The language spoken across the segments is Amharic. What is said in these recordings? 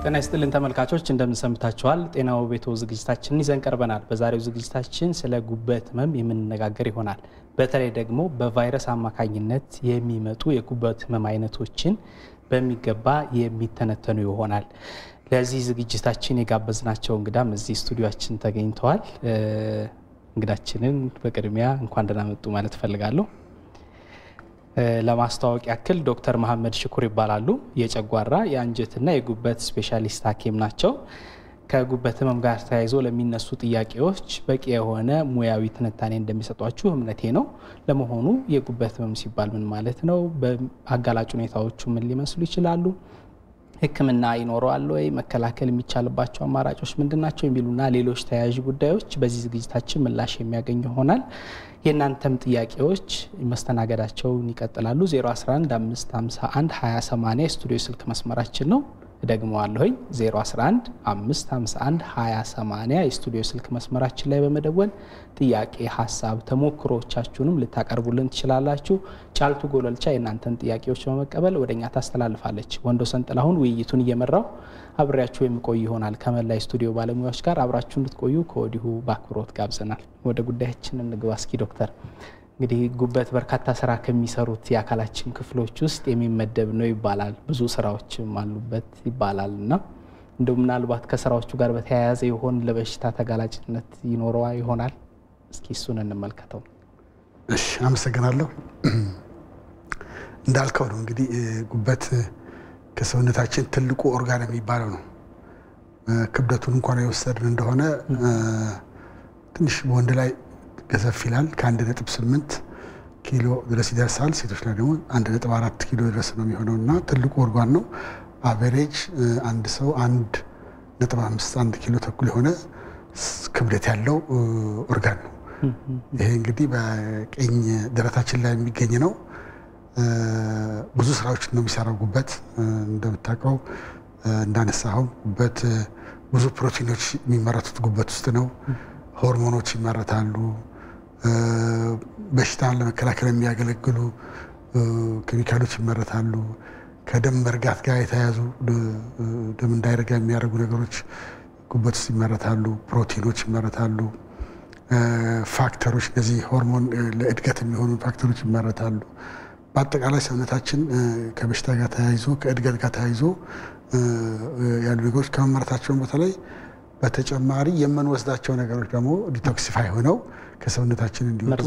ጤና ይስጥልን ተመልካቾች እንደምን ሰምታችኋል ጤናው ቤትዎ ዝግጅታችንን ይዘን ቀርበናል በዛሬው ዝግጅታችን ስለ ጉበት ህመም የምንነጋገር ይሆናል በተለይ ደግሞ በቫይረስ አማካኝነት የሚመጡ የጉበት ህመም አይነቶችን በሚገባ የሚተነተኑ ይሆናል ለዚህ ዝግጅታችን የጋበዝናቸው እንግዳም እዚህ ስቱዲዮአችን ተገኝተዋል እንግዳችንን በቅድሚያ እንኳን ደህና መጡ ማለት ፈልጋለሁ ለማስተዋወቅ ያክል ዶክተር መሐመድ ሽኩር ይባላሉ የጨጓራ የአንጀትና የጉበት ስፔሻሊስት ሐኪም ናቸው ከጉበት ህመም ጋር ተያይዞ ለሚነሱ ጥያቄዎች በቂ የሆነ ሙያዊ ትንታኔ እንደሚሰጧችሁ እምነቴ ነው ለመሆኑ የጉበት ህመም ሲባል ምን ማለት ነው በአጋላጭ ሁኔታዎቹ ምን ሊመስሉ ይችላሉ ህክምና ይኖራል ወይ መከላከል የሚቻልባቸው አማራጮች ምንድናቸው የሚሉና ሌሎች ተያያዥ ጉዳዮች በዚህ ዝግጅታችን ምላሽ የሚያገኙ ይሆናል የናንተም ጥያቄዎች መስተናገዳቸውን ይቀጥላሉ 011 551 2080 ስቱዲዮ ስልክ መስመራችን ነው ደግሞዋለሁኝ 011 551 2080 ስቱዲዮ ስልክ መስመራችን ላይ በመደወል ጥያቄ ሐሳብ ተሞክሮቻችሁንም ልታቀርቡልን ትችላላችሁ ጫልቱ ጎለልቻ የናንተን ጥያቄዎች በመቀበል ወደኛ ታስተላልፋለች ወንዶሰን ጥላሁን ውይይቱን እየመራው አብሬያችሁ የሚቆይ ይሆናል ከመላይ ስቱዲዮ ባለሙያዎች ጋር አብራችሁ እንድትቆዩ ከወዲሁ ባክብሮት ጋብዘናል ወደ ጉዳያችን እንግባ እስኪ ዶክተር እንግዲህ ጉበት በርካታ ስራ ከሚሰሩት የአካላችን ክፍሎች ውስጥ የሚመደብ ነው ይባላል ብዙ ስራዎችም አሉበት ይባላልና እንደው ምናልባት ከስራዎቹ ጋር በተያያዘ ይሆን ለበሽታ ተጋላጭነት ይሆናል እስኪ እሱን እንመልከተው እሺ አመሰግናለሁ እንዳልከው ነው እንግዲህ ጉበት ከሰውነታችን ትልቁ ኦርጋን የሚባለው ነው ክብደቱን እንኳን የወሰድን እንደሆነ ትንሽ ወንድ ላይ ገዘፍ ይላል ከ1.8 ኪሎ ድረስ ይደርሳል ሴቶች ላይ ደግሞ 1.4 ኪሎ ድረስ ነው የሚሆነውና ትልቁ ኦርጋን ነው አቨሬጅ አንድ ሰው 1.5 ኪሎ ተኩል የሆነ ክብደት ያለው ኦርጋን ነው ይሄ እንግዲህ በቀኝ ደረታችን ላይ የሚገኝ ነው ብዙ ስራዎችን ነው የሚሰራው ጉበት እንደምታውቀው እንዳነሳው ጉበት ብዙ ፕሮቲኖች የሚመረቱት ጉበት ውስጥ ነው ሆርሞኖች ይመረታሉ በሽታን ለመከላከል የሚያገለግሉ ኬሚካሎች ይመረታሉ ከደም መርጋት ጋር የተያያዙ ደም እንዳይረጋ የሚያደርጉ ነገሮች ጉበት ውስጥ ይመረታሉ ፕሮቲኖች ይመረታሉ ፋክተሮች እነዚህ ሆርሞን ለእድገት የሚሆኑ ፋክተሮች ይመረታሉ በአጠቃላይ ሰውነታችን ከበሽታ ጋር ተያይዞ ከእድገት ጋር ተያይዞ ያሉ ነገሮች ከመመረታቸው በተለይ በተጨማሪ የምንወስዳቸው ነገሮች ደግሞ ዲቶክሲፋይ ሆነው ከሰውነታችን እንዲወጡ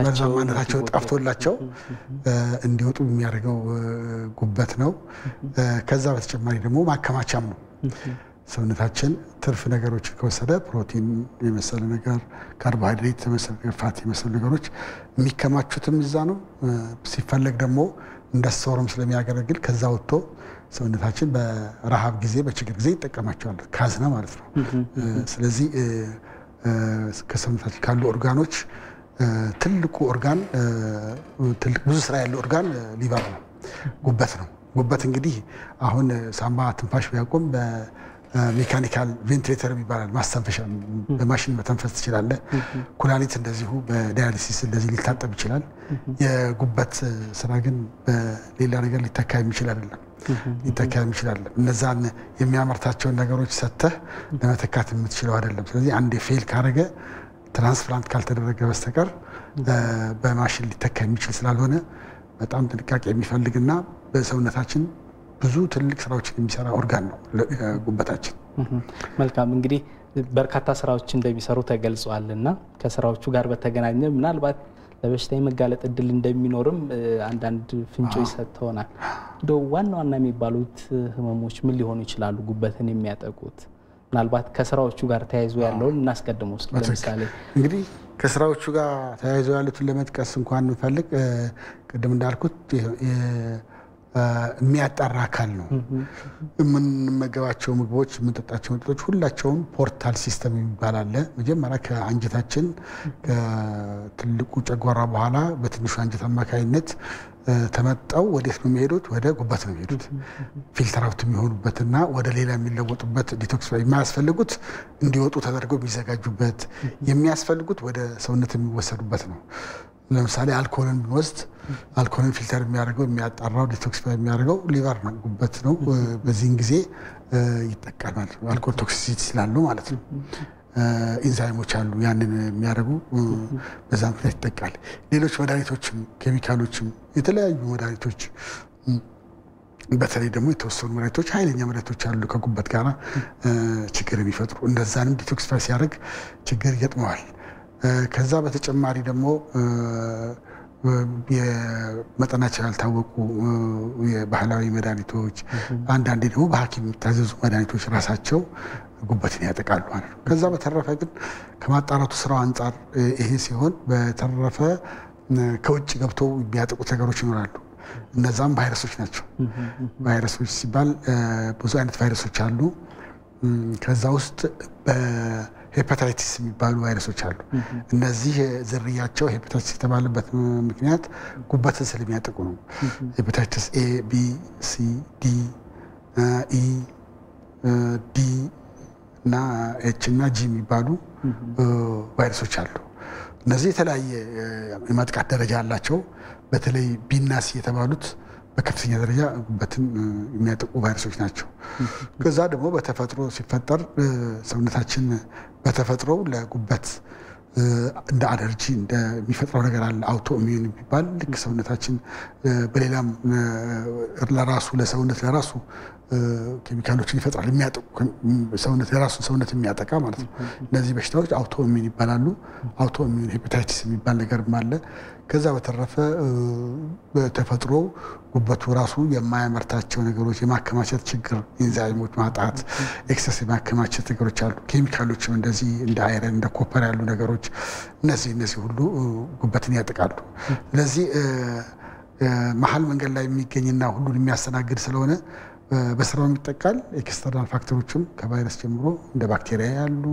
መርዛማነታቸው ጠፍቶላቸው እንዲወጡ የሚያደርገው ጉበት ነው ከዛ በተጨማሪ ደግሞ ማከማቻም ነው ሰውነታችን ትርፍ ነገሮች ከወሰደ ፕሮቲን የመሰለ ነገር ካርቦሃይድሬት የመሰለ ፋት የመሰለ ነገሮች የሚከማቹትም እዛ ነው ሲፈለግ ደግሞ እንደሰውረም ስለሚያገለግል ከዛ ወጥቶ ሰውነታችን በረሃብ ጊዜ በችግር ጊዜ ይጠቀማቸዋል ካዝና ማለት ነው ስለዚህ ከሰውነታችን ካሉ ኦርጋኖች ትልቁ ኦርጋን ትልቅ ብዙ ስራ ያለው ኦርጋን ሊቨር ነው ጉበት እንግዲህ አሁን ሳምባ ትንፋሽ ቢያቆም በሜካኒካል ቬንቲሌተር የሚባል ማስተንፈሻ በማሽን መተንፈስ ይችላል ኩላሊት እንደዚሁ በዳያሊሲስ እንደዚህ ሊታጠብ ይችላል የጉበት ስራ ግን በሌላ ነገር ሊተካ የሚችል አይደለም ሊተካም ይችላል እነዛን የሚያመርታቸው ነገሮች ሰተህ ለመተካት የምትችለው አይደለም ስለዚህ አንድ ፌል ካረገ ትራንስፕላንት ካልተደረገ በስተቀር በማሽን ሊተካ የሚችል ስላልሆነ በጣም ጥንቃቄ የሚፈልግና በሰውነታችን ብዙ ትልቅ ስራዎችን የሚሰራ ኦርጋን ነው ጉበታችን መልካም እንግዲህ በርካታ ስራዎች እንደሚሰሩ ተገልጿልና ከስራዎቹ ጋር በተገናኘ ምናልባት ለበሽታ የመጋለጥ እድል እንደሚኖርም አንዳንድ ፍንጮች ሰጥተውናል እንደው ዋና የሚባሉት ህመሞች ምን ሊሆኑ ይችላሉ ጉበትን የሚያጠቁት ምናልባት ከስራዎቹ ጋር ተያይዞ ያለው እናስቀድመው እስኪ ለምሳሌ እንግዲህ ከስራዎቹ ጋር ተያይዞ ያሉትን ለመጥቀስ እንኳን እንፈልግ ቀደም እንዳልኩት የሚያጣራ አካል ነው የምንመገባቸው ምግቦች የምንጠጣቸው መጠጦች ሁላቸውም ፖርታል ሲስተም ይባላል መጀመሪያ ከአንጀታችን ከትልቁ ጨጓራ በኋላ በትንሹ አንጀት አማካይነት ተመጣው ወዴት ነው የሚሄዱት ወደ ጉበት ነው የሚሄዱት ፊልተር አውት የሚሆኑበትና ወደ ሌላ የሚለወጡበት ዲቶክስ የሚያስፈልጉት እንዲወጡ ተደርገው የሚዘጋጁበት የሚያስፈልጉት ወደ ሰውነት የሚወሰዱበት ነው ለምሳሌ አልኮልን ብንወስድ አልኮልን ፊልተር የሚያደርገው የሚያጣራው ዲቶክሲፋይ የሚያደርገው ሊቨር ነው ጉበት ነው በዚህን ጊዜ ይጠቀማል አልኮል ቶክሲሲቲ ስላለው ማለት ነው ኢንዛይሞች አሉ ያንን የሚያደርጉ በዛ ምክንያት ይጠቃል ሌሎች መድኃኒቶችም ኬሚካሎችም የተለያዩ መድኃኒቶች በተለይ ደግሞ የተወሰኑ መድኃኒቶች ኃይለኛ መድኃኒቶች አሉ ከጉበት ጋር ችግር የሚፈጥሩ እንደዛንም ዲቶክሲፋይ ሲያደርግ ችግር ይገጥመዋል ከዛ በተጨማሪ ደግሞ የመጠናቸው ያልታወቁ የባህላዊ መድኃኒቶች አንዳንዴ ደግሞ በሐኪም የሚታዘዙ መድኃኒቶች ራሳቸው ጉበትን ያጠቃሉ ማለት ነው ከዛ በተረፈ ግን ከማጣራቱ ስራው አንፃር ይሄ ሲሆን በተረፈ ከውጭ ገብተው የሚያጠቁት ነገሮች ይኖራሉ እነዛም ቫይረሶች ናቸው ቫይረሶች ሲባል ብዙ አይነት ቫይረሶች አሉ ከዛ ውስጥ በሄፓታይቲስ የሚባሉ ቫይረሶች አሉ እነዚህ ዝርያቸው ሄፓታይቲስ የተባለበት ምክንያት ጉበትን ስለሚያጠቁ ነው ሄፓታይቲስ ኤ ቢ ሲ ዲ ኢ ዲ እና ኤች እና ጂ የሚባሉ ቫይረሶች አሉ እነዚህ የተለያየ የማጥቃት ደረጃ አላቸው በተለይ ቢና ሲ የተባሉት በከፍተኛ ደረጃ ጉበትን የሚያጠቁ ቫይረሶች ናቸው ከዛ ደግሞ በተፈጥሮ ሲፈጠር ሰውነታችን በተፈጥሮ ለጉበት እንደ አለርጂ እንደሚፈጥረው ነገር አለ አውቶ ኢሚዩን የሚባል ልክ ሰውነታችን በሌላም ለራሱ ለሰውነት ለራሱ ኬሚካሎችን ይፈጥራል የሚያጠቁ ሰውነት ለራሱ ሰውነት የሚያጠቃ ማለት ነው እነዚህ በሽታዎች አውቶ ኢሚዩን ይባላሉ አውቶ ኢሚዩን ሄፓታይቲስ የሚባል ነገርም አለ ከዛ በተረፈ በተፈጥሮ ጉበቱ ራሱ የማያመርታቸው ነገሮች የማከማቸት ችግር ኢንዛይሞች ማጣት ኤክሰስ የማከማቸት ነገሮች አሉ ኬሚካሎችም እንደዚህ እንደ አይረን እንደ ኮፐር ያሉ ነገሮች እነዚህ ሁሉ ጉበትን ያጠቃሉ ስለዚህ መሀል መንገድ ላይ የሚገኝና ሁሉን የሚያስተናግድ ስለሆነ በስራው የሚጠቃል ኤክስተርናል ፋክተሮችም ከቫይረስ ጀምሮ እንደ ባክቴሪያ ያሉ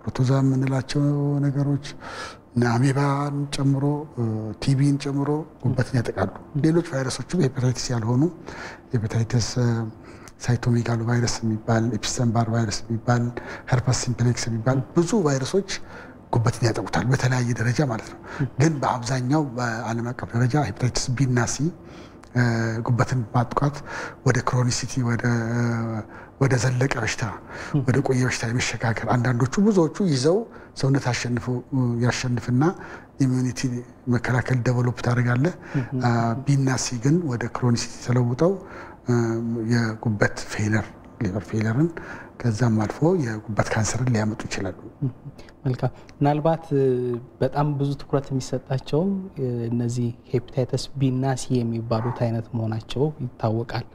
ፕሮቶዛም የምንላቸው ነገሮች አሜባን ጨምሮ ቲቢን ጨምሮ ጉበትን ያጠቃሉ ሌሎች ቫይረሶችም ሄፓታይቲስ ያልሆኑ ሄፓታይቲስ ሳይቶሜጋሎ ቫይረስ የሚባል ኤፒስቴምባር ቫይረስ የሚባል ሄርፐስ ሲምፕሌክስ የሚባል ብዙ ቫይረሶች ጉበትን ያጠቁታል በተለያየ ደረጃ ማለት ነው ግን በአብዛኛው በዓለም አቀፍ ደረጃ ሄፓታይቲስ ቢ እና ሲ ጉበትን ማጥቃት ወደ ክሮኒሲቲ ወደ ዘለቀ በሽታ ወደ ቆየ በሽታ የመሸጋገር አንዳንዶቹ ብዙዎቹ ይዘው ሰውነት ያሸንፍና ኢሚዩኒቲ መከላከል ዴቨሎፕ ታደርጋለህ ቢና ሲ ግን ወደ ክሮኒሲቲ ተለውጠው የጉበት ፌለር ሊቨር ፌለርን ከዛም አልፎ የጉበት ካንሰርን ሊያመጡ ይችላሉ መልካም ምናልባት በጣም ብዙ ትኩረት የሚሰጣቸው እነዚህ ሄፓታይተስ ቢ እና ሲ የሚባሉት አይነት መሆናቸው ይታወቃል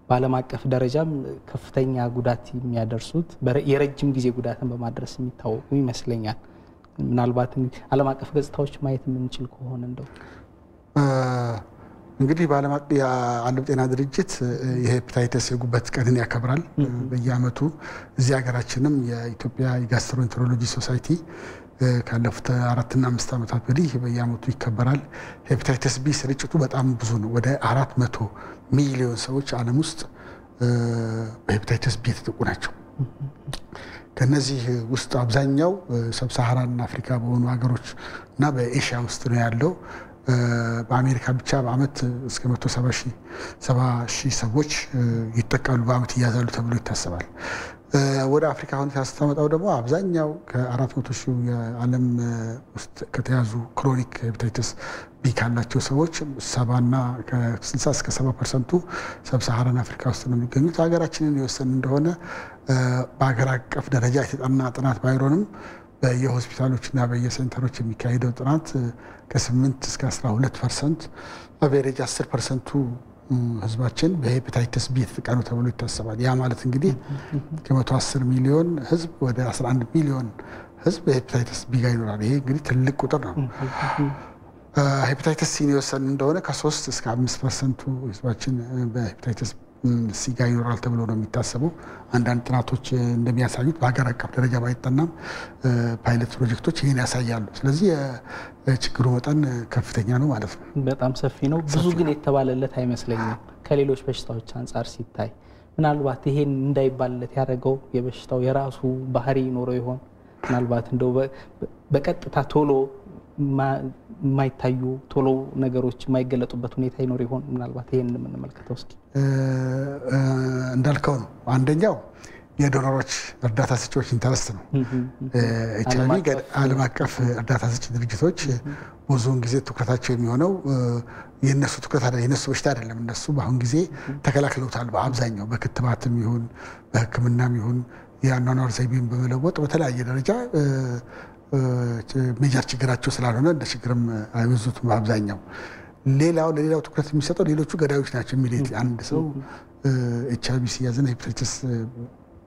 በዓለም አቀፍ ደረጃም ከፍተኛ ጉዳት የሚያደርሱት የረጅም ጊዜ ጉዳትን በማድረስ የሚታወቁ ይመስለኛል ምናልባት ዓለም አቀፍ ገጽታዎች ማየት የምንችል ከሆነ እንደው እንግዲህ በዓለም አቀፍ የዓለም ጤና ድርጅት የሄፓታይተስ የጉበት ቀንን ያከብራል በየዓመቱ እዚህ ሀገራችንም የኢትዮጵያ የጋስትሮኢንተሮሎጂ ሶሳይቲ ካለፉት 4 እና 5 ዓመታት ወዲህ በየዓመቱ ይከበራል ሄፓታይተስ ቢ ስርጭቱ በጣም ብዙ ነው ወደ 400 ሚሊዮን ሰዎች ዓለም ውስጥ በሄፓታይተስ ቢ የተጠቁ ናቸው ከነዚህ ውስጥ አብዛኛው ሰብ ሳሃራን አፍሪካ በሆኑ ሀገሮች እና በኤሽያ ውስጥ ነው ያለው በአሜሪካ ብቻ በአመት እስከ 170 ሺህ ሰዎች ይጠቃሉ በአመት ይያዛሉ ተብሎ ይታሰባል ወደ አፍሪካ አሁን ታስተማጣው ደግሞ አብዛኛው ከ400 ሺህ የዓለም ውስጥ ከተያዙ ክሮኒክ ሄፓታይተስ ቢ ካላቸው ሰዎች 70 እና ከ60 እስከ 70% ሰብ ሳሃራን አፍሪካ ውስጥ ነው የሚገኙት ሀገራችንን የወሰን እንደሆነ በአገር አቀፍ ደረጃ የተጠና ጥናት ባይሮንም በየሆስፒታሎችና በየሴንተሮች የሚካሄደው ጥናት ከ8 እስከ 12% አቨሬጅ 10% ህዝባችን በሄፓታይተስ ቢ የተጠቃ ነው ተብሎ ይታሰባል ያ ማለት እንግዲህ ከ110 ሚሊዮን ህዝብ ወደ 11 ሚሊዮን ህዝብ በሄፓታይተስ ቢ ጋር ይኖራል ይሄ እንግዲህ ትልቅ ቁጥር ነው ሄፓታይተስ ሲ የወሰን እንደሆነ ከ3 እስከ 5% ህዝባችን በሄፓታይተስ ሲ ጋር ይኖራል ተብሎ ነው የሚታሰበው አንዳንድ ጥናቶች እንደሚያሳዩት በአገር አቀፍ ደረጃ ባይጠናም ፓይለት ፕሮጀክቶች ይሄን ያሳያሉ ስለዚህ ችግሩ መጠን ከፍተኛ ነው ማለት ነው በጣም ሰፊ ነው ብዙ ግን የተባለለት አይመስለኝም ከሌሎች በሽታዎች አንፃር ሲታይ ምናልባት ይሄን እንዳይባልለት ያደረገው የበሽታው የራሱ ባህሪ ኖሮ ይሆን ምናልባት እንደው በቀጥታ ቶሎ ማይታዩ ቶሎ ነገሮች ማይገለጡበት ሁኔታ ይኖር ይሆን? ምናልባት ይሄን እንመልከተው እስኪ። እንዳልከው ነው አንደኛው የዶኖሮች እርዳታ ሰጪዎች ኢንተረስት ነው። ኤችአይቪ ዓለም አቀፍ እርዳታ ሰጪ ድርጅቶች ብዙውን ጊዜ ትኩረታቸው የሚሆነው የነሱ ትኩረት አይደለም፣ የነሱ በሽታ አይደለም። እነሱ በአሁን ጊዜ ተከላክለውታል በአብዛኛው በክትባትም ይሁን በሕክምናም ይሁን የአኗኗር ዘይቤን በመለወጥ በተለያየ ደረጃ ሜጀር ችግራቸው ስላልሆነ እንደ ችግርም አይበዙትም በአብዛኛው። ለሌላው ትኩረት የሚሰጠው ሌሎቹ ገዳዮች ናቸው። ኢሚዲየትሊ አንድ ሰው ኤችአይቪ ሲያዝና ሄፓታይተስ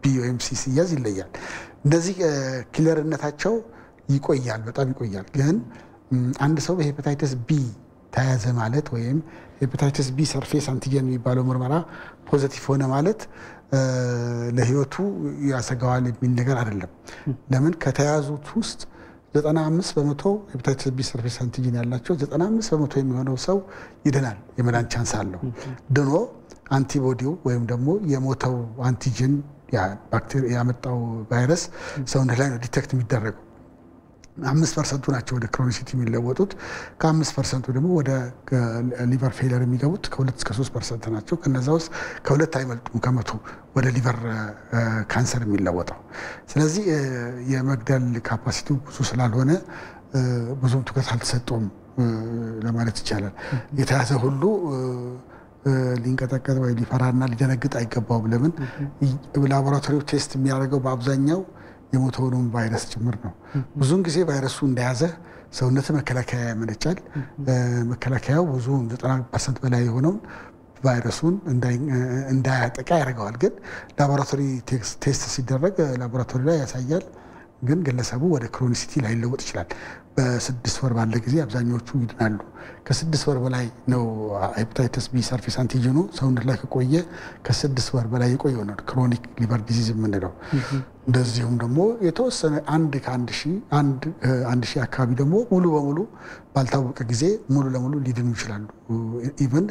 ቢ ወይም ሲ ሲያዝ ይለያል። እንደዚህ ኪለርነታቸው ይቆያል፣ በጣም ይቆያል። ግን አንድ ሰው በሄፓታይተስ ቢ ተያዘ ማለት ወይም ሄፓታይተስ ቢ ሰርፌስ አንቲጀን የሚባለው ምርመራ ፖዚቲቭ ሆነ ማለት ለህይወቱ ያሰጋዋል የሚል ነገር አይደለም። ለምን ከተያዙት ውስጥ 95% ሄፓታይተስ ቢ ሰርፌስ አንቲጀን ያላቸው 95% የሚሆነው ሰው ይድናል፣ የመዳን ቻንስ አለው። ድኖ አንቲቦዲው ወይም ደግሞ የሞተው አንቲጀን ባክቴሪያ ያመጣው ቫይረስ ሰውነት ላይ ነው ዲቴክት የሚደረገው። 5% ናቸው ወደ ክሮኒሲቲ የሚለወጡት። ከ5% ደግሞ ወደ ሊቨር ፌለር የሚገቡት ከ2 እስከ 3% ናቸው። ከነዛ ውስጥ ከ2 አይመልጡም ከመቶ ወደ ሊቨር ካንሰር የሚለወጠው። ስለዚህ የመግደል ካፓሲቲው ብዙ ስላልሆነ ብዙም ትኩረት አልተሰጠውም ለማለት ይቻላል። የተያዘ ሁሉ ሊንቀጠቀጥ ወይ ሊፈራና ሊደነግጥ አይገባውም። ለምን ላቦራቶሪው ቴስት የሚያደርገው በአብዛኛው የሞተውን ቫይረስ ጭምር ነው። ብዙውን ጊዜ ቫይረሱ እንደያዘ ሰውነት መከላከያ ያመነጫል። መከላከያው ብዙ 90% በላይ የሆነው ቫይረሱን እንዳያጠቃ ያደርገዋል። ግን ላቦራቶሪ ቴስት ሲደረግ ላቦራቶሪ ላይ ያሳያል። ግን ግለሰቡ ወደ ክሮኒሲቲ ላይ ሊለወጥ ይችላል። በ6 ወር ባለ ጊዜ አብዛኞቹ ይድናሉ። ከ6 ወር በላይ ነው ሄፓታይተስ ቢ ሰርፌስ አንቲጀኑ ሰውነት ላይ ከቆየ ከ6 ወር በላይ የቆየው ነው ክሮኒክ ሊቨር ዲዚዝ የምንለው። እንደዚሁም ደግሞ የተወሰነ አንድ ሺህ አካባቢ ደግሞ ሙሉ በሙሉ ባልታወቀ ጊዜ ሙሉ ለሙሉ ሊድኑ ይችላሉ። ኢቨን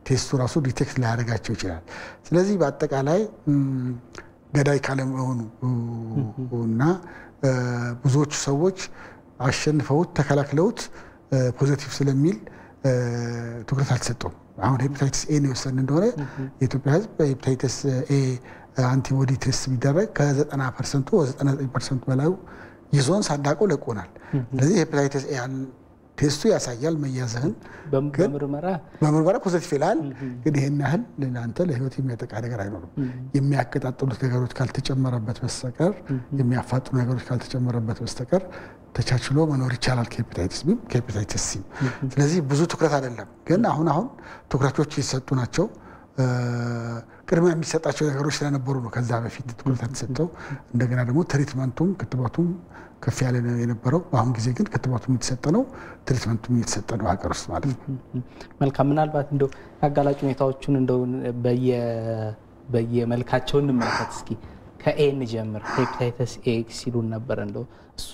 ቴስቱ ራሱ ዲቴክት ላያደርጋቸው ይችላል። ስለዚህ በአጠቃላይ ገዳይ ካለመሆኑ እና ብዙዎቹ ሰዎች አሸንፈውት ተከላክለውት ፖዚቲቭ ስለሚል ትኩረት አልተሰጠውም። አሁን ሄፓታይተስ ኤ ነው የወሰን እንደሆነ የኢትዮጵያ ሕዝብ በሄፓታይተስ ኤ አንቲቦዲ ቴስት ቢደረግ ከ90% ወደ 99% በላይ ይዞን ሳናውቀው ለቆናል። ስለዚህ ሄፓታይተስ ኤ ቴስቱ ያሳያል መያዝህን፣ በምርመራ ፖዚቲቭ ይላል። ግን ይሄን ያህል ለአንተ ለህይወት የሚያጠቃ ነገር አይኖርም። የሚያቀጣጥሉት ነገሮች ካልተጨመረበት በስተቀር የሚያፋጥኑ ነገሮች ካልተጨመረበት በስተቀር ተቻችሎ መኖር ይቻላል ከሄፓታይተስ ቢ ከሄፓታይተስ ሲ። ስለዚህ ብዙ ትኩረት አይደለም። ግን አሁን ትኩረቶች ይሰጡ ናቸው። ቅድሚያ የሚሰጣቸው ነገሮች ስለነበሩ ነው ከዛ በፊት ትኩረት የተሰጠው። እንደገና ደግሞ ትሪትመንቱም ክትባቱም ከፍ ያለ የነበረው። በአሁን ጊዜ ግን ክትባቱም የተሰጠ ነው፣ ትሪትመንቱም የተሰጠ ነው ሀገር ውስጥ ማለት ነው። መልካም። ምናልባት እንደው አጋላጭ ሁኔታዎቹን እንደው በየመልካቸው እንመልከት እስኪ። ከኤን ጀምር ሄፓታይተስ ኤ ሲሉን ነበር። እንደው እሱ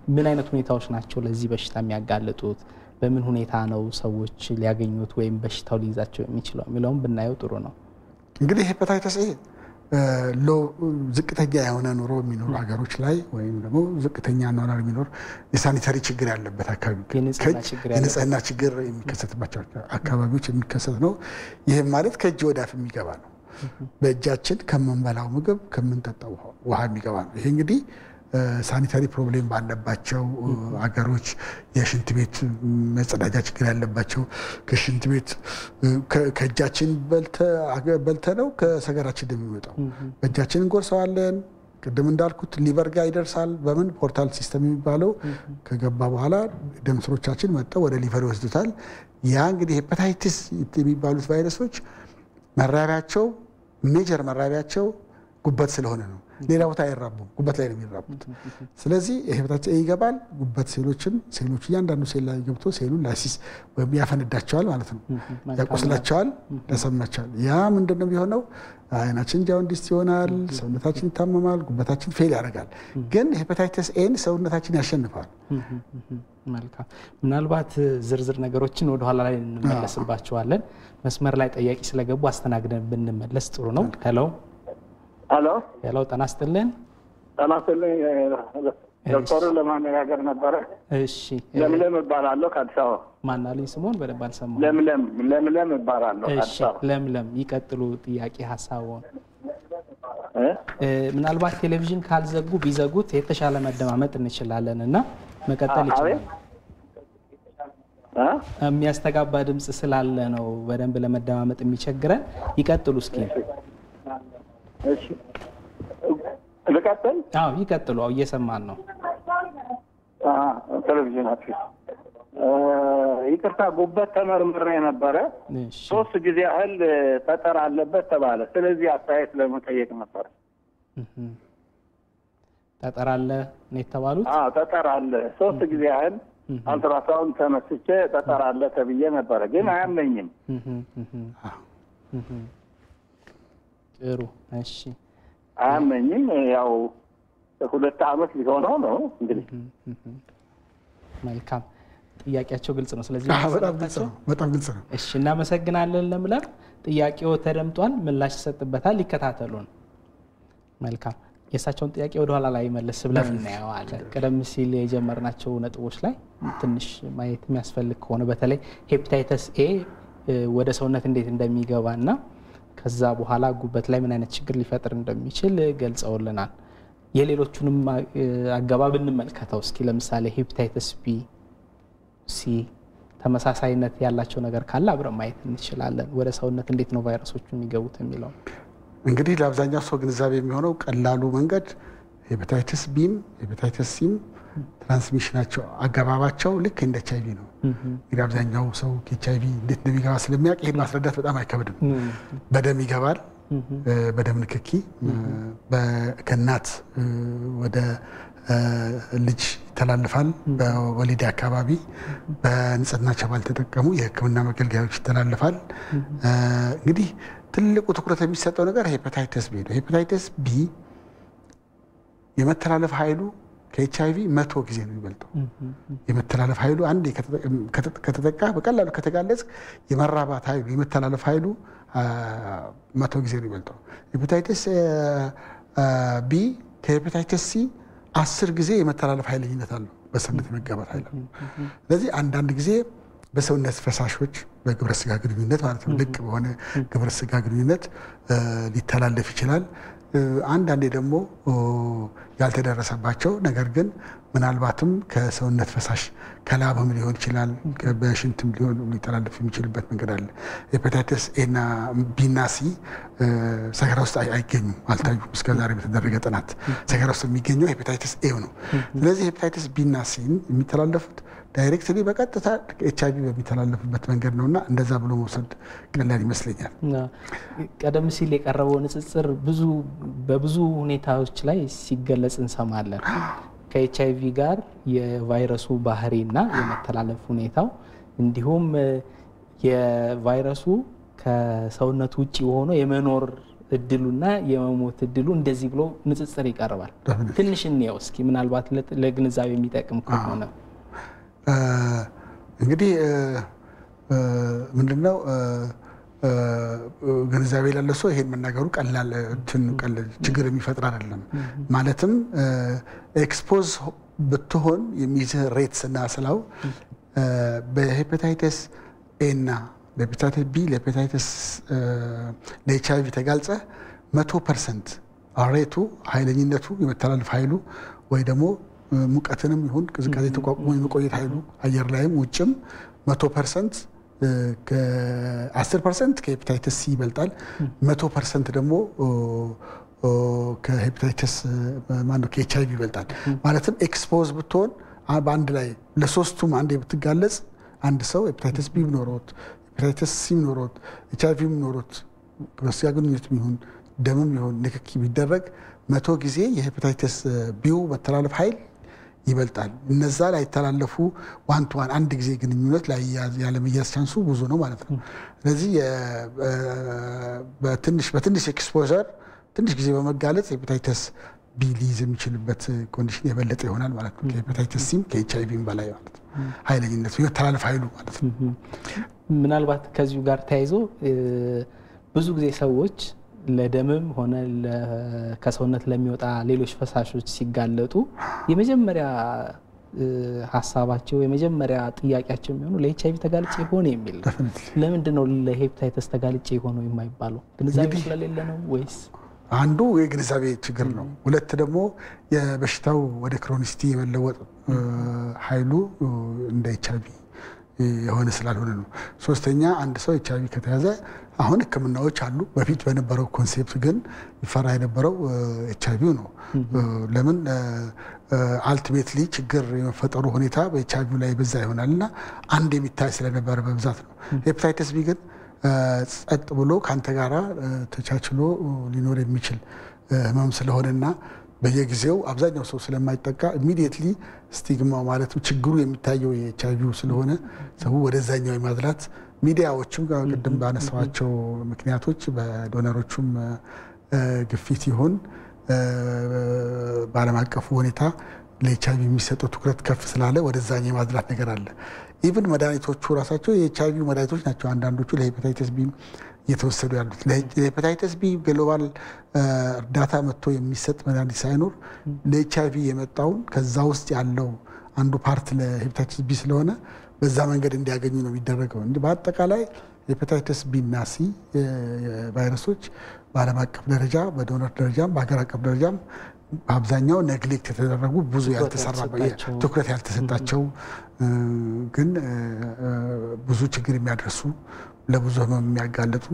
ምን አይነት ሁኔታዎች ናቸው ለዚህ በሽታ የሚያጋልጡት? በምን ሁኔታ ነው ሰዎች ሊያገኙት ወይም በሽታው ሊይዛቸው የሚችለው የሚለውን ብናየው ጥሩ ነው። እንግዲህ ሄፓታይተስ ኤ ዝቅተኛ የሆነ ኑሮ የሚኖሩ ሀገሮች ላይ ወይም ደግሞ ዝቅተኛ ኗኗር የሚኖር የሳኒታሪ ችግር ያለበት አካባቢ የንጽህና ችግር የሚከሰትባቸው አካባቢዎች የሚከሰት ነው። ይህም ማለት ከእጅ ወደ አፍ የሚገባ ነው። በእጃችን ከምንበላው ምግብ ከምንጠጣው ውሃ የሚገባ ነው። ይሄ እንግዲህ ሳኒታሪ ፕሮብሌም ባለባቸው አገሮች የሽንት ቤት መጸዳጃ ችግር ያለባቸው ከሽንት ቤት ከእጃችን በልተ ነው ከሰገራችን የሚወጣው በእጃችን እንጎርሰዋለን። ቅድም እንዳልኩት ሊቨር ጋር ይደርሳል። በምን ፖርታል ሲስተም የሚባለው ከገባ በኋላ ደም ስሮቻችን መጥተው ወደ ሊቨር ይወስዱታል። ያ እንግዲህ ሄፓታይቲስ የሚባሉት ቫይረሶች መራቢያቸው ሜጀር መራቢያቸው ጉበት ስለሆነ ነው። ሌላ ቦታ አይራቡም፣ ጉበት ላይ ነው የሚራቡት። ስለዚህ ሄፓታይተስ ኤ ይገባል ጉበት ሴሎቹ እያንዳንዱ ሴል ላይ ገብቶ ሴሉን ላይሲስ ወይም ያፈነዳቸዋል ማለት ነው፣ ያቆስላቸዋል፣ ያሰምናቸዋል። ያ ምንድነው የሚሆነው? አይናችን ጃውንዲስ ይሆናል፣ ሰውነታችን ይታመማል፣ ጉበታችን ፌል ያደርጋል። ግን ሄፓታይተስ ኤን ሰውነታችን ያሸንፋል። መልካም። ምናልባት ዝርዝር ነገሮችን ወደ ኋላ ላይ እንመለስባቸዋለን። መስመር ላይ ጠያቂ ስለገቡ አስተናግደን ብንመለስ ጥሩ ነው። ሄሎ ጤና ይስጥልን። ተናስተልኝ ዶክተር ለማነጋገር ነበር እሺ ለምለም እባላለሁ ከአዲስ አበባ ማን አለኝ ስሞን በደንብ አልሰማሁም ለምለም እባላለሁ እሺ ለምለም ይቀጥሉ ጥያቄ ሐሳቡን ምናልባት ቴሌቪዥን ካልዘጉ ቢዘጉት የተሻለ መደማመጥ እንችላለንና መቀጠል ይችላል የሚያስተጋባ ድምጽ ስላለ ነው በደንብ ለመደማመጥ የሚቸግረን ይቀጥሉ እስኪ እሺ ልቀጥል ይቀጥሉ እየሰማን ነው ቴሌቪዥን አጥፊ ይቅርታ ጉበት ተመርምሬ ነበረ 3 ጊዜ ያህል ጠጠር አለበት ተባለ ስለዚህ አስተያየት ለመጠየቅ ነበር ጠጠር አለ ነው የተባሉት ጠጠር አለ 3 ጊዜ ያህል አልትራሳውንድ ተነስቼ ጠጠር አለ ተብዬ ነበር ግን አያመኝም ጥሩ እሺ አያመኝም ያው 2 ዓመት ሊሆነው ነው እንግዲህ መልካም ጥያቄያቸው ግልጽ ነው ስለዚህ በጣም ግልጽ ነው እሺ እናመሰግናለን ለምለም ጥያቄው ተደምጧል ምላሽ ይሰጥበታል ይከታተሉን መልካም የሳቸውን ጥያቄ ወደ ኋላ ላይ መለስ ብለን እናያለን ቀደም ሲል የጀመርናቸው ነጥቦች ላይ ትንሽ ማየት የሚያስፈልግ ከሆነ በተለይ ሄፓታይተስ ኤ ወደ ሰውነት እንዴት እንደሚገባና ከዛ በኋላ ጉበት ላይ ምን አይነት ችግር ሊፈጥር እንደሚችል ገልጸውልናል የሌሎቹንም አገባብ እንመልከተው እስኪ ለምሳሌ ሄፓታይተስ ቢ ሲ ተመሳሳይነት ያላቸው ነገር ካለ አብረን ማየት እንችላለን ወደ ሰውነት እንዴት ነው ቫይረሶቹ የሚገቡት የሚለው እንግዲህ ለአብዛኛው ሰው ግንዛቤ የሚሆነው ቀላሉ መንገድ ሄፓታይተስ ቢም ሄፓታይተስ ሲም ትራንስሚሽናቸው አገባባቸው ልክ እንደ ኤችአይቪ ነው እንግዲህ አብዛኛው ሰው ኤችአይቪ እንዴት እንደሚገባ ስለሚያውቅ ይሄን ማስረዳት በጣም አይከብድም በደም ይገባል በደም ንክኪ ከእናት ወደ ልጅ ይተላለፋል በወሊድ አካባቢ በንጽህናቸው ባልተጠቀሙ የህክምና መገልገያዎች ይተላለፋል እንግዲህ ትልቁ ትኩረት የሚሰጠው ነገር ሄፓታይተስ ቢ ነው ሄፓታይተስ ቢ የመተላለፍ ኃይሉ ከኤችአይቪ 100 ጊዜ ነው የሚበልጠው የመተላለፍ ኃይሉ አንዴ ከተጠቃ በቀላሉ ከተጋለጽ የመራባት ኃይሉ የመተላለፍ ኃይሉ 100 ጊዜ ነው የሚበልጠው ሄፓታይተስ ቢ ከሄፓታይተስ ሲ 10 ጊዜ የመተላለፍ ኃይልነት አለው በሰውነት መጋባት ኃይል ስለዚህ አንዳንድ ጊዜ በሰውነት ፈሳሾች በግብረ ስጋ ግንኙነት ማለት ነው ልቅ በሆነ ግብረ ስጋ ግንኙነት ሊተላለፍ ይችላል አንዳንዴ ደግሞ ያልተደረሰባቸው ነገር ግን ምናልባትም ከሰውነት ፈሳሽ ከላብም ሊሆን ይችላል በሽንትም ሊተላለፍ የሚችልበት መንገድ አለ ሄፓታይተስ ኤ እና ቢ እና ሲ ሰገራ ውስጥ አይገኙም አልታዩም እስከዛሬ በተደረገ ጥናት ሰገራ ውስጥ የሚገኘው ሄፓታይተስ ኤ ነው ስለዚህ ሄፓታይተስ ቢ እና ሲ የሚተላለፉት ዳይሬክትሊ በቀጥታ ኤችአይቪ በሚተላለፍበት መንገድ ነውና እንደዛ ብሎ መውሰድ ቀላል ይመስለኛል ቀደም ሲል የቀረበው ንጽጽር በብዙ ሁኔታዎች ላይ ሲገለጽ እንሰማለን ከኤችአይቪ ጋር የቫይረሱ ባህሪና የመተላለፍ ሁኔታው እንዲሁም የቫይረሱ ከሰውነት ውጪ ሆኖ የመኖር እድሉና የመሞት እድሉ እንደዚህ ብሎ ንጽጽር ይቀርባል ትንሽ እንየው እስኪ ምናልባት ለግንዛቤ የሚጠቅም ከሆነ እንግዲህ ምንድነው ግንዛቤ ያለው ሰው ይሄን መናገሩ ቀላል ችግር የሚፈጥር አይደለም ማለትም ኤክስፖዝ ብትሆን የሚይዝህ ሬትስ እና ስላው በሄፓታይተስ ኤ እና ለሄፓታይተስ ቢ ለሄፓታይተስ ለኤችአይቪ ተጋልጸ 100% ሬቱ ኃይለኝነቱ የመተላለፍ ኃይሉ ወይ ደግሞ ሙቀትንም ይሁን ቅዝቃዜ ተቋቁሞ የመቆየት ኃይሉ አየር ላይም ውጭም 100% ከ10% ከሄፓታይተስ ሲ ይበልጣል 100% ደግሞ ከሄፓታይተስ ማነው ከኤችአይቪ ይበልጣል ማለትም ኤክስፖዝ ብትሆን በአንድ ላይ ለሶስቱም አንዴ ብትጋለጽ አንድ ሰው ሄፓታይተስ ቢ ኖሮት ሄፓታይተስ ሲ ኖሮት ኤችአይቪ ኖሮት በስጋ ግንኙነትም ይሁን ደምም ይሁን ንክኪ ቢደረግ 100 ጊዜ የሄፓታይተስ ቢው መተላለፍ ኃይል ይበልጣል እነዛ ላይ ተላለፉ ዋን ቱ ዋን አንድ ጊዜ ግንኙነት ላይ ያለ መያዝ ቻንሱ ብዙ ነው ማለት ነው ስለዚህ በትንሽ ኤክስፖዠር ትንሽ ጊዜ በመጋለጽ ሄፓታይተስ ቢ ሊይዝ የሚችልበት ኮንዲሽን የበለጠ ይሆናል ማለት ነው ከሄፓታይተስ ሲም ከኤችአይቪም በላይ ማለት ነው ኃይለኝነቱ የመተላለፍ ኃይሉ ማለት ነው ምናልባት ከዚሁ ጋር ተያይዞ ብዙ ጊዜ ሰዎች ለደምም ሆነ ከሰውነት ለሚወጣ ሌሎች ፈሳሾች ሲጋለጡ የመጀመሪያ ሐሳባቸው የመጀመሪያ ጥያቄያቸው የሚሆነው ለኤችአይቪ ተጋልጬ ሆነ የሚል ለምንድን ነው ለሄፓታይተስ ተጋልጬ ሆነ የማይባለው ግንዛቤ ስለሌለ ነው ወይስ አንዱ የግንዛቤ ችግር ነው ሁለት ደግሞ የበሽታው ወደ ክሮኒሲቲ የመለወጥ ኃይሉ እንደ ኤችአይቪ የሆነ ስላልሆነ ነው ሶስተኛ አንድ ሰው ኤችአይቪ ከተያዘ አሁን ህክምናዎች አሉ በፊት በነበረው ኮንሴፕት ግን ይፈራ የነበረው ኤችአይቪ ነው ለምን አልቲሜትሊ ችግር የመፈጠሩ ሁኔታ በኤችአይቪ ላይ በዛ ይሆናልና አንድ የሚታይ ስለነበረ በብዛት ነው ሄፓታይተስ ቢ ግን ጸጥ ብሎ ካንተ ጋራ ተቻችሎ ሊኖር የሚችል ህመም ስለሆነና በየጊዜው አብዛኛው ሰው ስለማይጠቃ ኢሚዲየትሊ ስቲግማ ማለት ችግሩ የሚታየው የኤችአይቪ ስለሆነ ሰው ወደዛኛው የማድላት ሚዲያዎችም ጋር ቅድም ባነሳዋቸው ምክንያቶች በዶነሮቹም ግፊት ይሆን ባለም አቀፉ ሁኔታ ለኤችአይቪ የሚሰጠው ትኩረት ከፍ ስላለ ወደዛኛው የማድላት ነገር አለ ኢቭን መድኃኒቶቹ ራሳቸው የኤችአይቪ መድኃኒቶች ናቸው አንዳንዶቹ ለሄፓታይተስ ቢ እየተወሰዱ ያሉት ለሄፓታይተስ ቢ ግሎባል እርዳታ መጥቶ የሚሰጥ መድኃኒት ሳይኖር ለኤችአይቪ የመጣውን ከዛ ውስጥ ያለው አንዱ ፓርት ለሄፓታይተስ ቢ ስለሆነ በዛ መንገድ እንዲያገኙ ነው የሚደረገው እንጂ በአጠቃላይ ሄፓታይተስ ቢ እና ሲ ቫይረሶች በዓለም አቀፍ ደረጃ በዶነር ደረጃም በሀገር አቀፍ ደረጃም በአብዛኛው ኔግሌክት የተደረጉ ብዙ ያልተሰራባቸው ትኩረት ያልተሰጣቸው ግን ብዙ ችግር የሚያደርሱ ለብዙ ህመም የሚያጋለጡ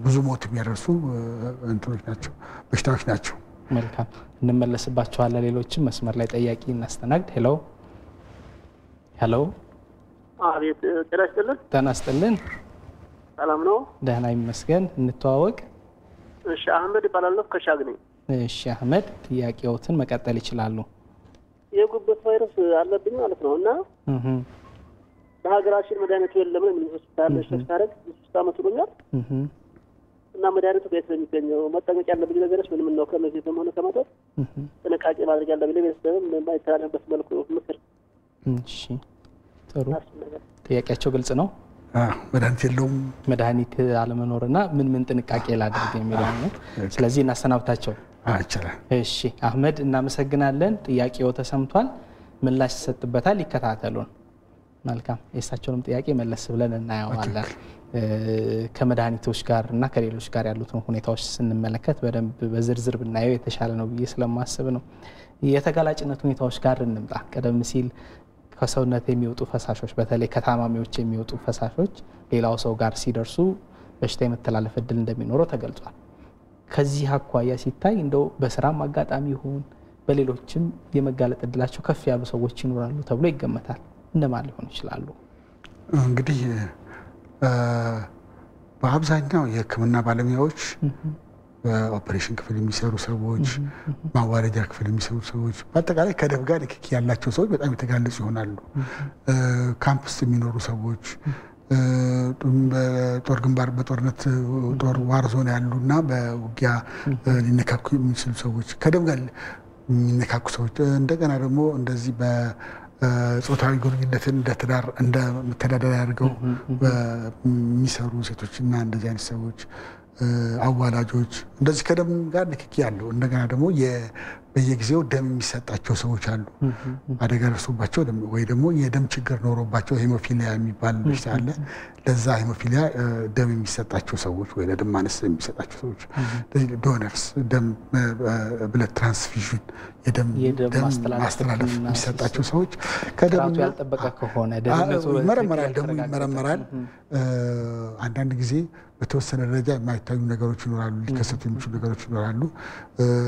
ብዙ ሞት የሚያደርሱ እንትኖች ናቸው በሽታዎች ናቸው መልካም እንመለስባቸዋለን ሌሎችም መስመር ላይ ጠያቂ እናስተናግድ ሄሎ ሄሎ አቤት ተናስተልን ሰላም ነው ደህና ይመስገን እንተዋወቅ እሺ አህመድ ይባላል ከሻግኒ እሺ አህመድ ጥያቄዎትን መቀጠል ይችላሉ የጉበት ቫይረስ አለብኝ ማለት ነውና በሀገራችን መድኃኒቱ የለም ምን ሆስፒታል ተሽታረክ 3 አመት ሆኖኛል እና መድኃኒቱ ቤት ነው የሚገኘው መጠንቀቅ ያለብኝ ነገሮች ምን ነው ከመዚህ በመሆኑ ከመጣ ጥንቃቄ ማድረግ ያለብኝ ቤተሰብም የማይተላለፍበት መልኩ ምክር እሺ ጥሩ ጥያቄያቸው ግልጽ ነው መድኃኒት የለውም መድኃኒት አለመኖርና ምን ጥንቃቄ ላድርግ የሚለው ነው ስለዚህ እናሰናብታቸው ይችላል እሺ አህመድ እናመሰግናለን ጥያቄው ተሰምቷል ምላሽ ይሰጥበታል ይከታተሉን መልካም የእሳቸውንም ጥያቄ መለስ ብለን እናያዋለን ከመድኃኒቶች ጋር እና ከሌሎች ጋር ያሉትን ሁኔታዎች ስንመለከት በደንብ በዝርዝር ብናየው የተሻለ ነው ብዬ ስለማስብ ነው የተጋላጭነት ሁኔታዎች ጋር እንምጣ ቀደም ሲል ከሰውነት የሚወጡ ፈሳሾች በተለይ ከታማሚዎች የሚወጡ ፈሳሾች ሌላው ሰው ጋር ሲደርሱ በሽታ የመተላለፍ እድል እንደሚኖረው ተገልጿል ከዚህ አኳያ ሲታይ እንደው በስራም አጋጣሚ ይሁን በሌሎችም የመጋለጥ እድላቸው ከፍ ያሉ ሰዎች ይኖራሉ ተብሎ ይገመታል እንደማን ሊሆን ይችላሉ እንግዲህ በአብዛኛው የህክምና ባለሙያዎች በኦፕሬሽን ክፍል የሚሰሩ ሰዎች ማዋለጃ ክፍል የሚሰሩ ሰዎች በአጠቃላይ ከደም ጋር ንክኪ ያላቸው ሰዎች በጣም የተጋለጹ ይሆናሉ ካምፕስ የሚኖሩ ሰዎች በጦር ግንባር በጦርነት ጦር ዋር ዞን ያሉና በውጊያ ሊነካኩ የሚችሉ ሰዎች ከደም ጋር የሚነካኩ ሰዎች እንደገና ደግሞ እንደዚህ በጾታዊ ግንኙነትን እንደ ትዳር እንደ መተዳደሪያ አድርገው የሚሰሩ ሴቶችና እንደዚህ አይነት ሰዎች አዋላጆች እንደዚህ ከደም ጋር ንክኪ ያለው እንደገና ደግሞ በየጊዜው ደም የሚሰጣቸው ሰዎች አሉ አደጋ ደርሶባቸው ወይ ደግሞ የደም ችግር ኖሮባቸው ሄሞፊሊያ የሚባል በሽታ አለ ለዛ ሄሞፊሊያ ደም የሚሰጣቸው ሰዎች ወይ ለደም ማነስ የሚሰጣቸው ሰዎች ዶነርስ ደም ብለድ ትራንስፊዥን የደም ማስተላለፍ የሚሰጣቸው ሰዎች ከደም ያልጠበቀ ከሆነ ደምነቱ መረመራል አንዳንድ ጊዜ በተወሰነ ደረጃ የማይታዩ ነገሮች ይኖራሉ ሊከሰቱ የሚችሉ ነገሮች ይኖራሉ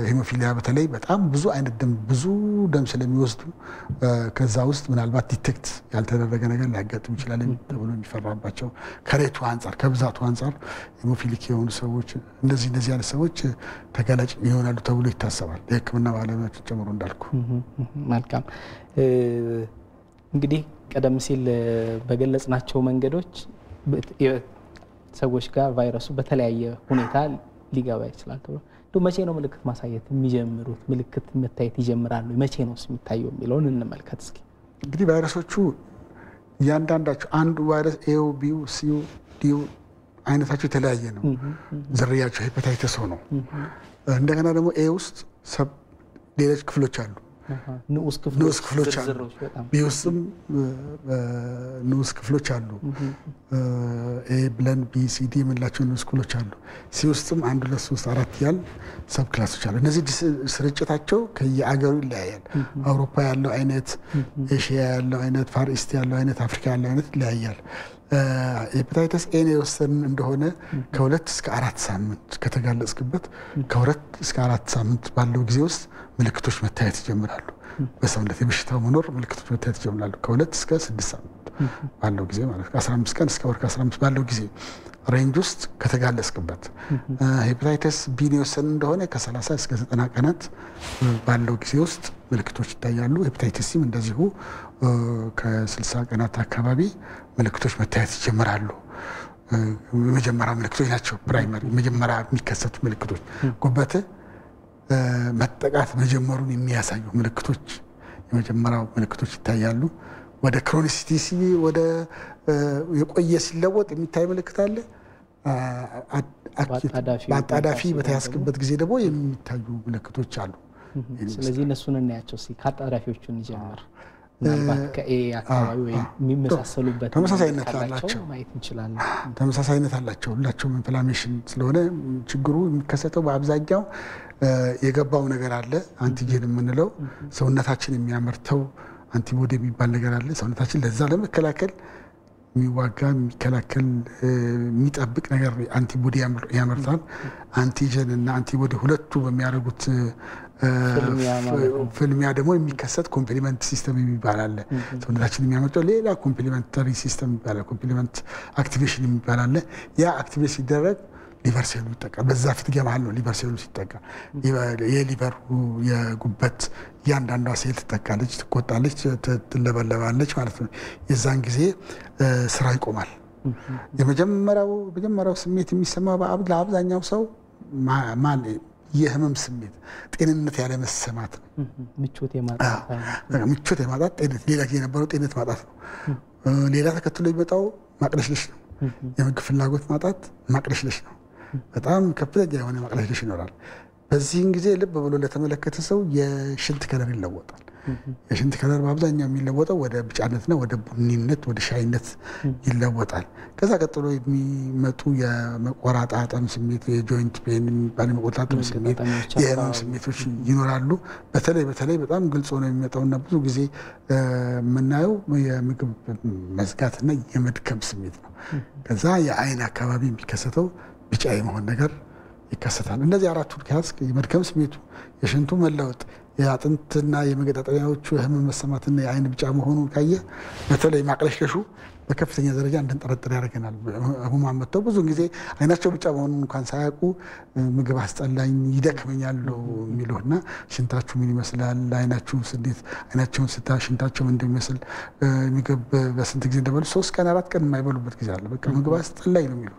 ሄሞፊሊያ በተለይ በጣም ብዙ አይነት ደም ብዙ ደም ስለሚወስዱ ከዛ ውስጥ ምናልባት ዲቴክት ያልተደረገ ነገር ሊያጋጥም ይችላል ተብሎ የሚፈራባቸው ከሬቱ አንፃር ከብዛቱ አንፃር ሄሞፊሊክ የሆኑ ሰዎች እንደዚህ አይነት ሰዎች ተጋላጭ ይሆናሉ ተብሎ ይታሰባል የህክምና ባለሙያዎች ጨምሮ እንዳልኩ መልካም እንግዲህ ቀደም ሲል በገለጽናቸው መንገዶች ሰዎች ጋር ቫይረሱ በተለያየ ሁኔታ ሊገባ ይችላል ተብሎ መቼ ነው ምልክት ማሳየት የሚጀምሩት ምልክት መታየት ይጀምራሉ መቼ ነው የሚታየው የሚለውን እንመልከት እስኪ እንግዲህ ቫይረሶቹ ያንዳንዳቸው አንዱ ቫይረስ ኤው ቢው ሲው ዲው አይነታቸው የተለያየ ነው ዝርያቸው ሄፓታይተስ ነው እንደገና ደግሞ ኤ ውስጥ ሰብ ሌሎች ክፍሎች አሉ ንዑስ ክፍሎች አሉ ቢውስም ንዑስ ክፍሎች አሉ ኤ ብለን ቢ ሲ ዲ የምንላቸው ንዑስ ክፍሎች አሉ ሲ ውስጥም 1 2 3 4 ያል ሰብ ክላሶች አሉ እነዚህ ስርጭታቸው ከየአገሩ ይለያያል አውሮፓ ያለው አይነት ኤሽያ ያለው አይነት ፋር ኢስት ያለው አይነት አፍሪካ ያለው አይነት ይለያያል ሄፓታይተስ ኤ የወሰን እንደሆነ ከ2 እስከ 4 ሳምንት ከተጋለጽክበት ከ2 እስከ 4 ሳምንት ባለው ጊዜ ውስጥ ምልክቶች መታየት ይጀምራሉ በሰውነት የበሽታው መኖር ምልክቶች መታየት ይጀምራሉ ከ2 እስከ 6 ሳምንት ባለው ጊዜ ማለት ከ15 ቀን እስከ 15 ባለው ጊዜ ሬንጅ ውስጥ ከተጋለጽክበት ሄፓታይተስ ቢ የወሰን እንደሆነ ከ30 እስከ 90 ቀናት ባለው ጊዜ ውስጥ ምልክቶች ይታያሉ ሄፓታይተስ ሲም እንደዚሁ ከ60 ቀናት አካባቢ ምልክቶች መታየት ይጀምራሉ የመጀመሪያ ምልክቶች ናቸው ፕራይመሪ መጀመሪያ የሚከሰቱ ምልክቶች ጉበት መጠቃት መጀመሩን የሚያሳዩ ምልክቶች የመጀመሪያው ምልክቶች ይታያሉ ወደ ክሮኒሲቲ ወደ የቆየ ሲለወጥ የሚታይ ምልክት አለ አጣዳፊ በተያስከበት ጊዜ ደግሞ የሚታዩ ምልክቶች አሉ ስለዚህ እነሱን እናያቸው ካጣዳፊዎቹን ይጀምር ምናልባት ከኤ አካባቢ ወይ የሚመሳሰሉበት ተመሳሳይነት አላቸው ማየት እንችላለን ተመሳሳይነት አላቸው ሁላቸውም ኢንፍላሜሽን ስለሆነ ችግሩ የሚከሰተው በአብዛኛው የገባው ነገር አለ አንቲጂን የምንለው ሰውነታችን የሚያመርተው አንቲቦዲ የሚባል ነገር አለ ሰውነታችን ለዛ ለመከላከል የሚዋጋ የሚከላከል የሚጠብቅ ነገር አንቲቦዲ ያመርታል አንቲጂን እና አንቲቦዲ ሁለቱ በሚያደርጉት ፍልሚያ ደግሞ የሚከሰት ኮምፕሊመንት ሲስተም የሚባል አለ ሰውነታችን የሚያመርተው ሌላ ኮምፕሊመንታሪ ሲስተም ይባላል ኮምፕሊመንት አክቲቬሽን የሚባል አለ ያ አክቲቬት ሲደረግ ሊቨር ሴሉ ይጠቃል በዛ ፍትገ መሃል ነው ሊቨር ሴሉ ሲጠቃ የሊቨሩ የጉበት ያንዳንዷ ሴል ትጠቃለች ትቆጣለች ትለበለባለች ማለት ነው የዛን ጊዜ ስራ ይቆማል የመጀመሪያው ስሜት የሚሰማው በአብዛኛው ሰው የህመም ስሜት ጤንነት ያለ መሰማት ነው ምቾት የማጣት ጤንነት ሌላ ጊዜ የነበረው ጤንነት ማጣት ነው ሌላ ተከትሎ የሚመጣው ማቅለሽለሽ ነው የምግብ ፍላጎት ማጣት ማቅለሽለሽ ነው በጣም ከፍተኛ የሆነ ማቅለሽለሽ ይኖራል በዚህን ጊዜ ልብ ብሎ ለተመለከተ ሰው የሽንት ከለር ይለወጣል የሽንት ከለር በአብዛኛው የሚለወጠው ወደ ቢጫነትና ወደ ቡኒነት ወደ ሻይነት ይለወጣል ከዛ ቀጥሎ የሚመጡ የመቆራጣጠም ስሜት የጆይንት ፔን የሚባል የመቆራጣጠም ስሜት የህመም ስሜቶች ይኖራሉ በተለይ በጣም ግልጽ ሆኖ የሚመጣውና ብዙ ጊዜ የምናየው የምግብ መዝጋትና የመድከም ስሜት ነው ከዛ የአይን አካባቢ የሚከሰተው ቢጫ የመሆን ነገር ይከሰታል እነዚህ አራቱን ከያዝክ የመድከም ስሜቱ የሽንቱ መለወጥ የአጥንትና የመገጣጠሚያዎቹ ህመም መሰማትና የአይን ቢጫ መሆኑን ካየ በተለይ ማቅለሽለሹ በከፍተኛ ደረጃ እንድንጠረጥር ያደርገናል ህሙማን መጥተው ብዙ ጊዜ አይናቸው ቢጫ መሆኑን እንኳን ሳያውቁ ምግብ አስጠላኝ ይደክመኛል የሚሉና ሽንታችሁ ምን ይመስላል አይናችሁ እንዴት አይናቸውን ሽንታቸው እንደሚመስል ምግብ በስንት ጊዜ እንደበሉ 3 ቀን 4 ቀን የማይበሉበት ጊዜ አለ በቃ ምግብ አስጠላኝ ነው የሚሉ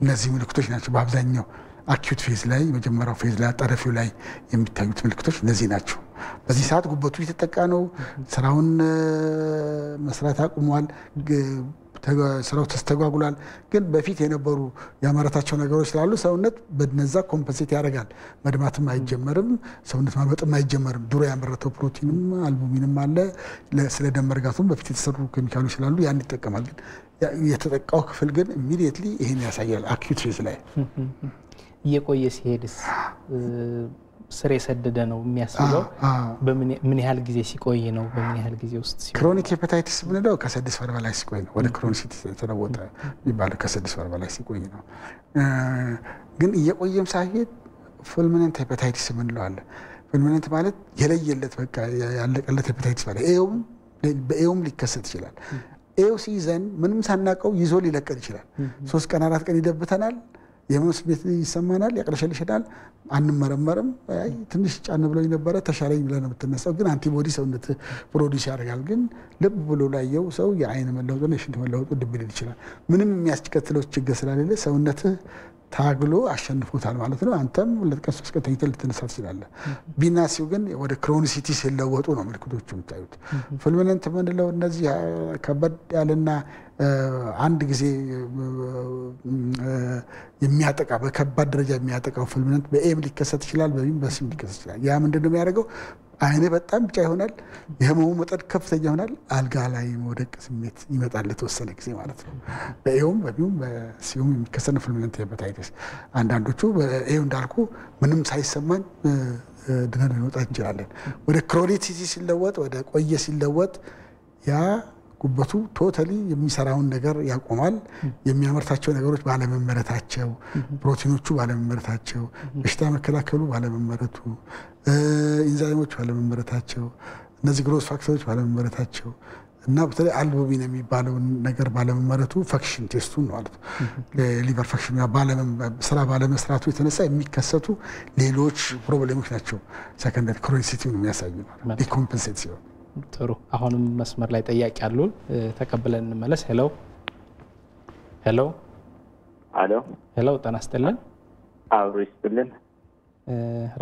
እነዚህ ምልክቶች ናቸው በአብዛኛው አኪዩት ፌዝ ላይ መጀመሪያው ፌዝ ላይ አጣዳፊው ላይ የሚታዩት ምልክቶች እነዚህ ናቸው በዚህ ሰዓት ጉበቱ እየተጠቃ ነው ስራውን መስራት አቁሟል ስራው ተስተጓጉሏል ግን በፊት የነበሩ ያመረታቸው ነገሮች ስላሉ ሰውነት በነዛ ኮምፐንሴት ያደርጋል መድማትም አይጀመርም ሰውነት ማበጥም አይጀመርም ድሮ ያመረተው ፕሮቲንም አልቡሚንም አለ ስለ ደም መርጋቱም በፊት የተሰሩ ኬሚካሎች ስላሉ ያን ይጠቀማል ግን የተጠቃው ክፍል ግን ኢሚዲየትሊ ይሄን ያሳያል አኪዩት ፌዝ ላይ እየቆየ ሲሄድስ ስር የሰደደ ነው የሚያስብለው በምን ያህል ጊዜ ሲቆይ ነው በምን ያህል ጊዜ ውስጥ ክሮኒክ ሄፓታይቲስ ብንለው ከ6 ወር በላይ ሲቆይ ነው ወደ ክሮኒሲቲ ተለወጠ የሚባለው ከ6 ወር በላይ ሲቆይ ነው ግን እየቆየም ሳይሄድ ፉልሚናንት ሄፓታይቲስ ብንለው አለ ፉልሚናንት ማለት የለየለት በቃ ያለቀለት ሄፓታይቲስ ማለት በኤውም ሊከሰት ይችላል ኤው ሲዘን ምንም ሳናቀው ይዞ ሊለቀቅ ይችላል 3 ቀን 4 ቀን ይደብተናል የህመም ስሜት ይሰማናል ያቅለሸልሸናል አንመረመርም ትንሽ ጫን ብሎ የነበረ ተሻለኝ ብለን የምትነሳው ግን አንቲቦዲ ሰውነት ፕሮዲዩስ ያደርጋል ግን ልብ ብሎ ላየው ሰው የአይን መለወጥና የሽንት መለወጥ ድብል ይችላል ምንም የሚያስከትለው ችግር ስላሌለ ሰውነት ታግሎ አሸንፎታል ማለት ነው አንተም ለጥቀስ እስከተይተ ልትነሳ ትችላለህ ቢናሲው ግን ወደ ክሮኒሲቲ ሲለወጡ ነው ምልክቶቹ የምታዩት ፉልሚናንት ምንለው እነዚህ ከበድ ያለና አንድ ጊዜ የሚያጠቃ በከባድ ደረጃ የሚያጠቃው ፉልሚናንት በኤም ሊከሰት ይችላል በቢም በሲም ሊከሰት ይችላል ያ ምንድነው የሚያደርገው አይኔ በጣም ብቻ ይሆናል የህመሙ መጠን ከፍተኛ ይሆናል አልጋ ላይ መውደቅ ስሜት ይመጣል ለተወሰነ ጊዜ ማለት ነው በኤም በቢም በሲም የሚከሰት ፉልሚናንት ሄፓታይተስ አንዳንዶቹ በኤም እንዳልኩ ምንም ሳይሰማን ድነን ልንወጣ እንችላለን ወደ ክሮኒሲቲ ሲለወጥ ወደ ቆየ ሲለወጥ ያ ጉበቱ ቶታሊ የሚሰራውን ነገር ያቆማል የሚያመርታቸው ነገሮች ባለመመረታቸው ፕሮቲኖቹ ባለመመረታቸው በሽታ መከላከሉ ባለመመረቱ ኢንዛይሞች ባለመመረታቸው እነዚህ ግሮስ ፋክተሮች ባለመመረታቸው እና በተለይ አልቡሚን የሚባለው ነገር ባለመመረቱ ፈክሽን ቴስቱ ነው ማለት ሊቨር ፈክሽን ስራ ባለመስራቱ የተነሳ የሚከሰቱ ሌሎች ፕሮብሌሞች ናቸው ሰከንደሪ ክሮኒሲቲውን የሚያሳዩ ዲኮምፐንሴት ሲሆን ጥሩ አሁንም መስመር ላይ ጠያቂ አሉ ተቀበለን እንመለስ ሄሎ ሄሎ ተናስተልን አብሪስትልን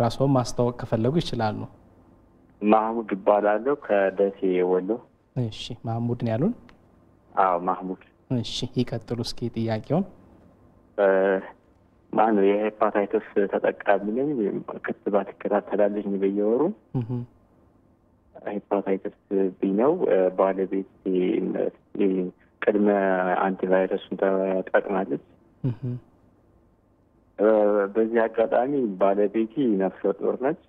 ራስዎ ማስተዋወቅ ከፈለጉ ይችላሉ ማህሙድ ይባላል ከደሴ ወሎ እሺ ማህሙድ ነው ያሉን አዎ ማህሙድ እሺ ይቀጥሉ እስኪ ጥያቄውን ማን የሄፓታይተስ ተጠቃሚ ነኝ ክትባት ይከታተላልኝ በየወሩ ሄፓታይተስ ቢነው ባለቤት ቅድመ አንቲቫይረሱን ተጠቅማለች በዚህ አጋጣሚ ባለቤቴ ነፍሰ ጡር ነች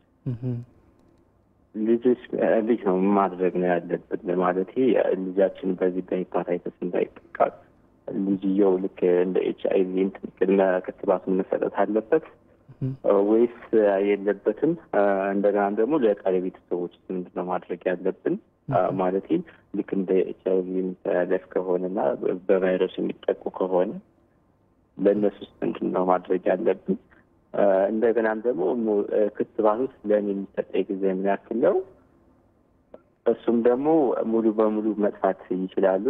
ልጅ ነው ማድረግ ነው ያለበት ማለት ልጃችን በዚህ በሄፓታይተስ እንዳይጠቃ ልጅየው ልክ እንደ ኤችአይቪ ቅድመ ክትባት መሰጠት አለበት ወይስ የለበትም እንደገና ደግሞ ለቀረቤት ሰዎች ምንድነው ማድረግ ያለብን ማለት ልክ እንደ ኤችአይቪ የሚተላለፍ ከሆነና በቫይረስ የሚጠቁ ከሆነ ለነሱ ምንድነው ማድረግ ያለብን እንደገና ደግሞ ክትባቱ ለኔ የሚሰጠው ጊዜ ምን ያክል ነው እሱም ደግሞ ሙሉ በሙሉ መጥፋት ይችላል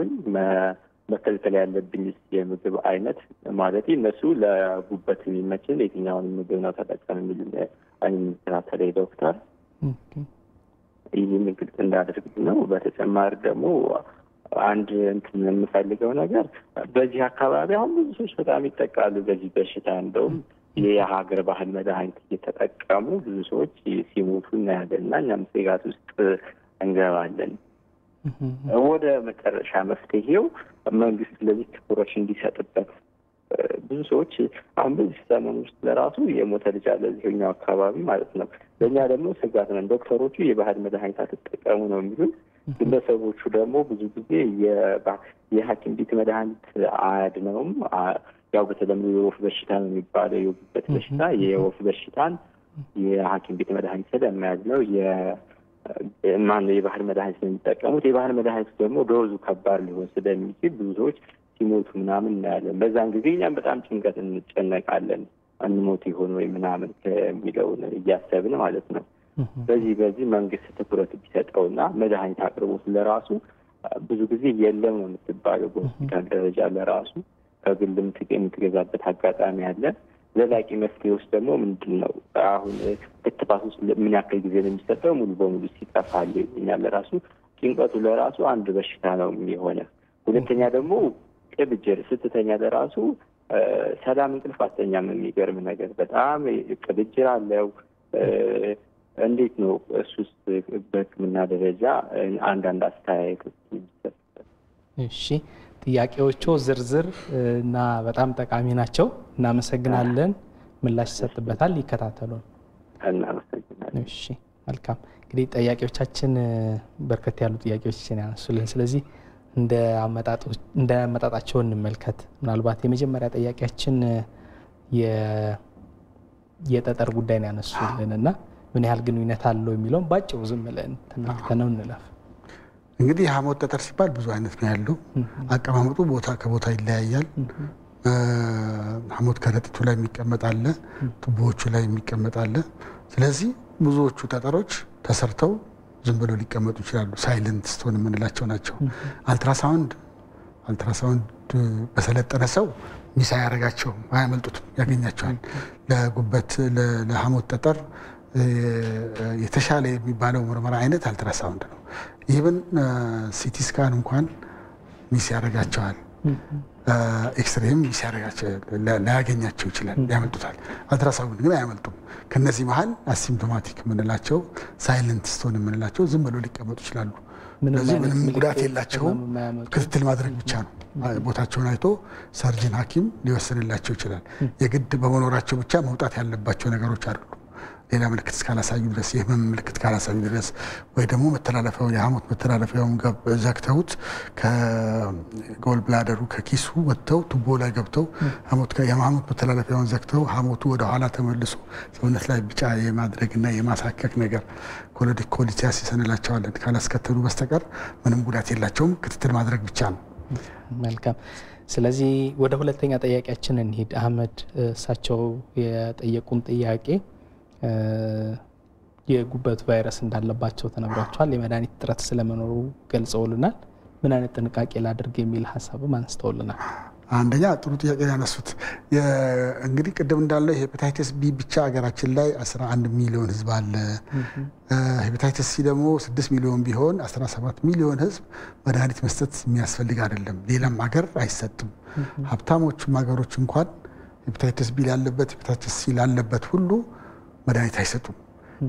መከልከል ያለብኝ የምግብ አይነት ማለት እነሱ ለጉበት የሚመችን የትኛውን ምግብ ነው ተጠቀም የሚል የሚከታተለው ዶክተር ይህን ግልጽ እንዳደርግ ነው በተጨማሪ ደግሞ አንድ እንትን የምፈልገው ነገር በዚህ አካባቢ አሁን ብዙ ሰዎች በጣም ይጠቃሉ በዚህ በሽታ እንደውም የሀገር ባህል መድኃኒት እየተጠቀሙ ብዙ ሰዎች ሲሞቱ እናያለንና እኛም ስጋት ውስጥ እንገባለን ወደ መጨረሻ መፍትሄው መንግስት ለዚህ ትኩረት እንዲሰጥበት ብዙ ሰዎች አሁን በዚህ ዘመን ውስጥ ለራሱ የሞተ ልጅ አለ እዚህኛው አካባቢ ማለት ነው ለኛ ደግሞ ስጋት ነን ዶክተሮቹ የባህል መድኃኒት ተጠቀሙ ነው የሚሉን ግለሰቦቹ ደግሞ ብዙ ጊዜ የሐኪም ቤት መድኃኒት አያድነውም ያው በተለምዶ የወፍ በሽታ ነው የሚባለው የጉበት በሽታ የወፍ በሽታን የሐኪም ቤት መድኃኒት ስለማያድነው የባህል መድኃኒት ነው የሚጠቀሙት የባህል መድኃኒት ደግሞ ዶዙ ከባድ ሊሆን ስለሚችል ብዙ ሰዎች ሲሞቱ ምናምን እናያለን በዛን ጊዜ እኛም በጣም ጭንቀት እንጨነቃለን አንሞት ይሆን ወይ ምናምን ከሚለውን እያሰብን ማለት ነው በዚህ መንግስት ትኩረት ቢሰጠውና መድኃኒት አቅርቦት ለራሱ ብዙ ጊዜ የለም ነው የምትባለው በሆስፒታል ደረጃ ለራሱ ከግልም የምትገዛበት አጋጣሚ አለ ዘላቂ መፍትሄ ውስጥ ደግሞ ምንድነው አሁን ክትባት ውስጥ ምን ያክል ጊዜ ነው የሚሰጠው ሙሉ በሙሉ ሲጠፋል ይኛል ለራሱ ጭንቀቱ ለራሱ አንድ በሽታ ነው የሚሆነው ሁለተኛ ደግሞ ቅብጅር ስትተኛ ለራሱ ሰላም እንቅልፍ አተኛም የሚገርም ነገር በጣም ቅብጅር አለው እንዴት ነው እሱስ በሕክምና ደረጃ አንዳንድ አስተያየቶች ይሰጣል እሺ ጥያቄዎቹ ዝርዝር እና በጣም ጠቃሚ ናቸው እናመሰግናለን ምላሽ ይሰጥበታል ይከታተሉን እናመሰግናለን እሺ መልካም እንግዲህ ጥያቄዎቻችን በርከት ያሉ ጥያቄዎችን ያነሱልን ስለዚህ እንደ አመጣጣቸው እንመልከት ምናልባት የመጀመሪያ ጥያቄያችን የጠጠር ጉዳይ ነው ያነሱልንና ምን ያህል ግንኙነት አለው የሚለው ባጭሩ ዝም ብለን ተነክተነው እንለፍ እንግዲህ ሐሞት ጠጠር ሲባል ብዙ አይነት ነው ያለው አቀማመጡ ቦታ ከቦታ ይለያያል ሐሞት ከረጢቱ ላይ የሚቀመጥ አለ ቱቦዎቹ ላይ የሚቀመጥ አለ ስለዚህ ብዙዎቹ ጠጠሮች ተሰርተው ዝም ብለው ሊቀመጡ ይችላሉ ሳይለንት ስቶን የምንላቸው ናቸው አልትራሳውንድ በሰለጠነ ሰው ሚሳ ያረጋቸው አያመልጡት ያገኛቸዋል ለጉበት ለሐሞት ጠጠር የተሻለ የሚባለው ምርመራ አይነት አልትራሳውንድ ነው ኢቭን ሲቲ ስካን እንኳን ሚስ ያረጋቸዋል ኤክስሬም ሚስ ያረጋቸው ላያገኛቸው ይችላል ያመልጡታል አልትራሳውንድ ግን አያመልጡም ከነዚህ መሃል አሲምፕቶማቲክ ምንላቸው ሳይለንት ስቶን ምንላቸው ዝም ብለው ሊቀመጡ ይችላሉ ምንም ጉዳት የላቸውም ክትትል ማድረግ ብቻ ነው ቦታቸውን አይቶ ሰርጅን ሐኪም ሊወስንላቸው ይችላል የግድ በመኖራቸው ብቻ መውጣት ያለባቸው ነገሮች አይደሉም ሌላ ምልክት እስካላሳዩ ድረስ የህመም ምልክት ካላሳዩ ድረስ ወይ ደግሞ መተላለፊያው የሐሞት መተላለፊያውን ዘግተውት ከጎል ብላደሩ ከኪሱ ወጥተው ቱቦ ላይ ገብተው የሐሞት መተላለፊያውን ዘግተው ሐሞቱ ወደ ኋላ ተመልሶ ሰውነት ላይ ብቻ የማድረግና የማሳከክ ነገር ኮሊቲያስ ይሰንላቸዋል ካላስከተሉ በስተቀር ምንም ጉዳት የላቸውም ክትትል ማድረግ ብቻ ነው መልካም ስለዚህ ወደ ሁለተኛ ጥያቄያችን እንሂድ አህመድ እሳቸው የጠየቁን ጥያቄ የጉበት ቫይረስ እንዳለባቸው ተነግሯቸዋል የመድኃኒት ጥረት ስለመኖሩ ገልጸውልናል ምን አይነት ጥንቃቄ ላድርግ የሚል ሐሳብም አንስተውልናል አንደኛ ጥሩ ጥያቄ ያነሱት እንግዲህ ቅድም እንዳለው ሄፓታይቲስ ቢ ብቻ ሀገራችን ላይ 11 ሚሊዮን ህዝብ አለ ሄፓታይቲስ ሲ ደግሞ 6 ሚሊዮን ቢሆን 17 ሚሊዮን ህዝብ መድኃኒት መስጠት የሚያስፈልግ አይደለም ሌላም ሀገር አይሰጥም ሀብታሞቹ ሀገሮች እንኳን ሄፓታይቲስ ቢ ያለበት ሄፓታይቲስ ሲ ያለበት ሁሉ መድኃኒት አይሰጡም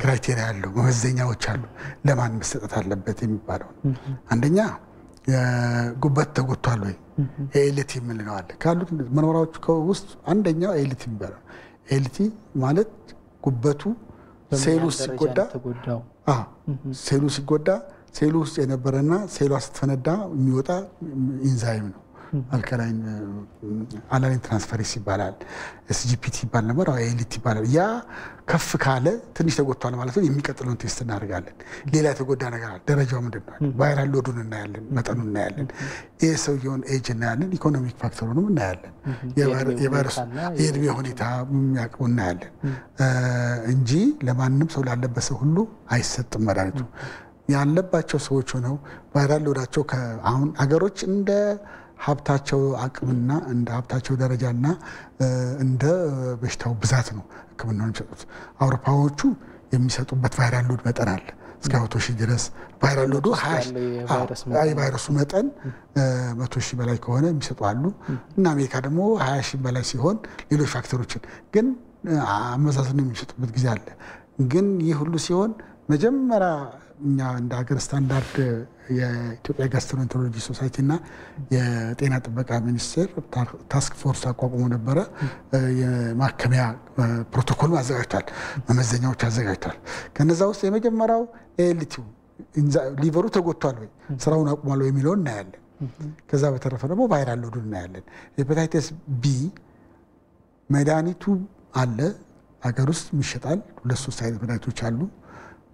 ክራይቴሪያ ያለው መመዘኛዎች አሉ ለማን መሰጠት አለበት የሚባለው አንደኛ ጉበት ተጎቷል ወይ ኤልቲ ምን ነው አለ ካሉት ምርመራዎች ውስጥ አንደኛው ኤልቲ ይባላል ኤልቲ ማለት ጉበቱ ሴሉ ሲጎዳ ሴሉ ውስጥ የነበረና ሴሏ ስትፈነዳ የሚወጣ ኢንዛይም ነው አላሊን ትራንስፈሬስ ይባላል ኤስጂፒቲ ይባል ነበር ኤልቲ ይባላል ያ ከፍ ካለ ትንሽ ተጎቷል ማለት ነው የሚቀጥለውን ቴስት እናደርጋለን ሌላ የተጎዳ ነገር አለ ደረጃው ምንድነው ቫይራል ሎዱን እናያለን መጠኑን እናያለን የሰውየውን ኤጅ እናያለን ኢኮኖሚክ ፋክተሩንም እናያለን የቫይረስ የእድሜ ሁኔታ የሚያውቀው እናያለን እንጂ ለማንም ሰው ላለበት ሰው ሁሉ አይሰጥም መድኃኒቱ ያለባቸው ሰዎች ሆነው ቫይራል ሎዳቸው አሁን አገሮች እንደ ሀብታቸው አቅምና እንደ ሀብታቸው ደረጃና እንደ በሽታው ብዛት ነው ህክምናውን የሚሰጡት አውሮፓዎቹ የሚሰጡበት ቫይራል ሎድ መጠን አለ እስከ 100,000 ድረስ ቫይራል ሎዱ ቫይረሱ መጠን 100,000 በላይ ከሆነ የሚሰጡ አሉ እና አሜሪካ ደግሞ 20,000 በላይ ሲሆን ሌሎች ፋክተሮችን ግን አመዛዝነው የሚሰጡበት ጊዜ አለ ግን ይህ ሁሉ ሲሆን መጀመሪያ እኛ እንደ ሀገር ስታንዳርድ የኢትዮጵያ ጋስትሮኢንተሮሎጂ ሶሳይቲ እና የጤና ጥበቃ ሚኒስቴር ታስክ ፎርስ አቋቁሞ ነበረ የማከሚያ ፕሮቶኮል አዘጋጅቷል መመዘኛዎች አዘጋጅቷል ከነዛ ውስጥ የመጀመሪያው ኤልቲው ሊቨሩ ተጎቷል ወይ ስራውን አቁሟል ወይ የሚለው እናያለን ከዛ በተረፈ ደግሞ ቫይራል ሎዱን እናያለን ሄፓታይቲስ ቢ መድኃኒቱ አለ ሀገር ውስጥ ይሸጣል 2-3 አይነት መድኃኒቶች አሉ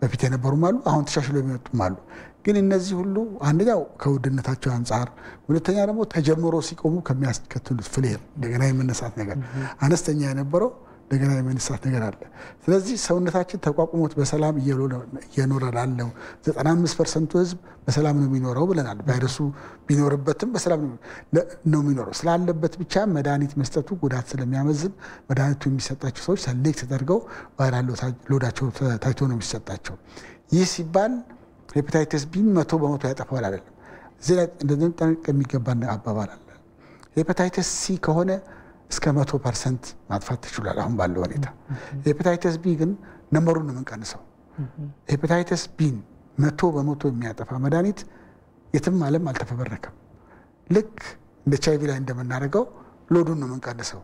በፊት የነበሩም አሉ አሁን ተሻሽሎ የሚመጡም አሉ ግን እነዚህ ሁሉ አንደኛው ከውድነታቸው አንፃር ሁለተኛ ደግሞ ተጀምሮ ሲቆሙ ከሚያስከትሉት ፍሌር እንደገና የመነሳት ነገር አነስተኛ የነበረው እንደገና የመነሳት ነገር አለ ስለዚህ ሰውነታችን ተቋቁሞት በሰላም እየኖረ ላለው 95% ህዝብ በሰላም ነው የሚኖረው ብለናል ቫይረሱ ቢኖርበትም በሰላም ነው የሚኖረው ስላለበት ብቻ መድኃኒት መስጠቱ ጉዳት ስለሚያመዝን መድኃኒቱ የሚሰጣቸው ሰዎች ሰሌክት ተደርገው ቫይራል ሎዳቸው ታይቶ ነው የሚሰጣቸው ይህ ሲባል ሄፓታይቲስ ቢ 100% ያጠፋዋል አይደለም እዚህ ላይ እንደተጠንቀቅ የሚገባን አባባል አለ ሄፓታይቲስ ሲ ከሆነ እስከ 100% ማጥፋት ይችላል አሁን ባለው ሁኔታ ሄፓታይቲስ ቢ ግን ነምበሩን ነው የምንቀንሰው ሄፓታይቲስ ቢ 100% የሚያጠፋ መድኃኒት የትም ዓለም አልተፈበረከም ልክ እንደ ቻይቪ ላይ እንደምናደርገው ሎዱን ነው የምንቀንሰው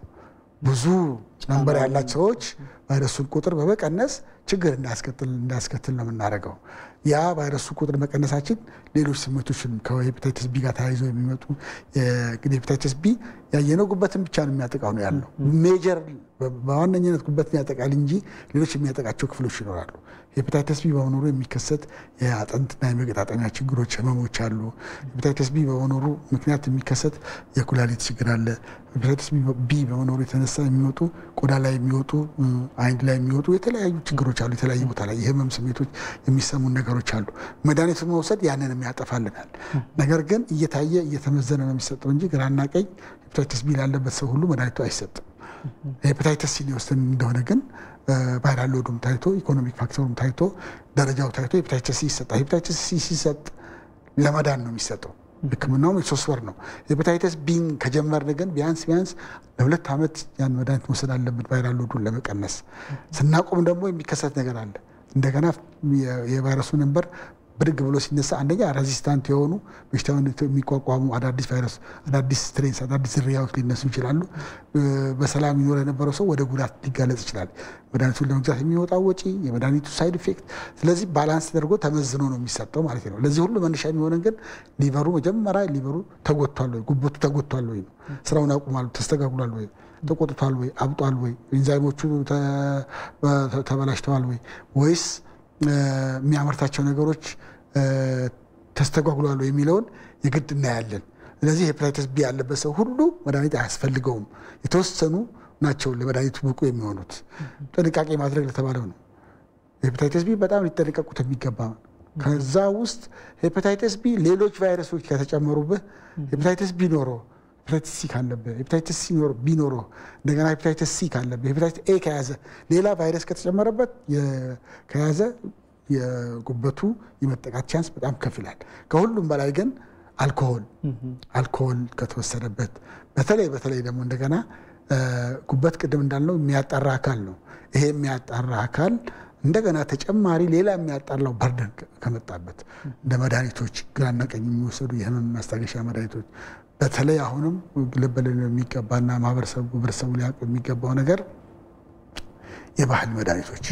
ብዙ ነምበር ያላቸው ሰዎች ቫይረሱን ቁጥር በመቀነስ ችግር እንዳያስከትል ነው የምናደርገው ያ ቫይረሱ ቁጥር መቀነሳችን ሌሎች ስሜቶችን ከሄፓታይቲስ ቢ ጋር ተያይዞ የሚመጡ ግን ሄፓታይቲስ ቢ ያየነው ጉበትን ብቻ ነው የሚያጠቃው ነው ያለው ሜጀር በዋነኝነት ጉበትን ያጠቃል እንጂ ሌሎች የሚያጠቃቸው ክፍሎች ይኖራሉ ሄፓታይቲስ ቢ በመኖሩ የሚከሰት የአጥንትና የመገጣጠሚያ ችግሮች ህመሞች አሉ ሄፓታይቲስ ቢ በመኖሩ ምክንያት የሚከሰት የኩላሊት ችግር አለ ሄፓታይቲስ ቢ በመኖሩ የተነሳ የሚመጡ ቆዳ ላይ የሚወጡ አይን ላይ የሚወጡ የተለያዩ ችግሮች አሉ። የተለያዩ ቦታ ላይ የህመም ስሜቶች የሚሰሙ ነገሮች አሉ። መድኃኒቱን መውሰድ ያንን የሚያጠፋልናል። ነገር ግን እየታየ እየተመዘነ ነው የሚሰጠው እንጂ ግራና ቀኝ ሄፓታይተስ ቢ ላለበት ሰው ሁሉ መድኃኒቱ አይሰጥም። ሄፓታይተስ ሲ ሊወስድ እንደሆነ ግን ቫይራል ሎዱም ታይቶ ኢኮኖሚክ ፋክተሩም ታይቶ ደረጃው ታይቶ ሄፓታይተስ ሲ ይሰጣል። ሄፓታይተስ ሲ ሲሰጥ ለመዳን ነው የሚሰጠው። ህክምናውም የ3 ወር ነው። ሄፓታይተስ ቢን ከጀመርን ግን ቢያንስ ለ2 ዓመት ያን መድኃኒት መውሰድ አለብን ቫይራል ሎዱን ለመቀነስ። ስናቆም ደግሞ የሚከሰት ነገር አለ። እንደገና የቫይረሱ ነበር ብድግ ብሎ ሲነሳ አንደኛ ሬዚስታንት የሆኑ በሽታውን የሚቋቋሙ አዳዲስ ቫይረስ አዳዲስ ስትሬንስ አዳዲስ ዝርያዎች ሊነሱ ይችላሉ። በሰላም ይኖር የነበረው ሰው ወደ ጉዳት ሊጋለጽ ይችላል። መድኃኒቱን ለመግዛት የሚወጣው ወጪ፣ የመድኃኒቱ ሳይድ ኢፌክት፣ ስለዚህ ባላንስ ተደርጎ ተመዝኖ ነው የሚሰጠው ማለት ነው። ለዚህ ሁሉ መነሻ የሚሆነን ግን ሊቨሩ መጀመሪያ ሊቨሩ ተጎድቷል ወይ፣ ጉበቱ ተጎድቷል ወይ ነው፣ ስራውን አቁሟል፣ ተስተጓጉሏል ወይ፣ ተቆጥቷል ወይ፣ አብጧል ወይ፣ ኢንዛይሞቹ ተበላሽተዋል ወይ፣ ወይስ የሚያመርታቸው ነገሮች ተስተጓጉሏል የሚለውን የግድ እናያለን። ስለዚህ ሄፓታይተስ ቢ ያለበት ሰው ሁሉ መድኃኒት አያስፈልገውም። የተወሰኑ ናቸው ለመድኃኒቱ ብቁ የሚሆኑት። ጥንቃቄ ማድረግ ለተባለው ነው። ሄፓታይተስ ቢ በጣም ሊጠነቀቁት የሚገባ ነው። ከዛ ውስጥ ሄፓታይተስ ቢ ሌሎች ቫይረሶች ከተጨመሩብህ ሄፓታይተስ ቢ ኖሮ ሄፓታይተስ ሲ ካለብህ ሄፓታይተስ ቢ ኖሮ እንደገና ሄፓታይተስ ሲ ካለብህ ሄፓታይተስ ኤ ከያዘ ሌላ ቫይረስ ከተጨመረበት ከያዘ የጉበቱ የመጠቃት ቻንስ በጣም ከፍ ይላል። ከሁሉም በላይ ግን አልኮሆል ከተወሰደበት በተለይ ደግሞ እንደገና ጉበት ቅድም እንዳልነው የሚያጣራ አካል ነው። ይሄ የሚያጣራ አካል እንደገና ተጨማሪ ሌላ የሚያጣራው በርደን ከመጣበት እንደ መድኃኒቶች ግራና ቀኝ የሚወሰዱ የህመም ማስታገሻ መድኃኒቶች በተለይ አሁንም ልብ ልንለው የሚገባና ማህበረሰቡ ሊያውቅ የሚገባው ነገር የባህል መድኃኒቶች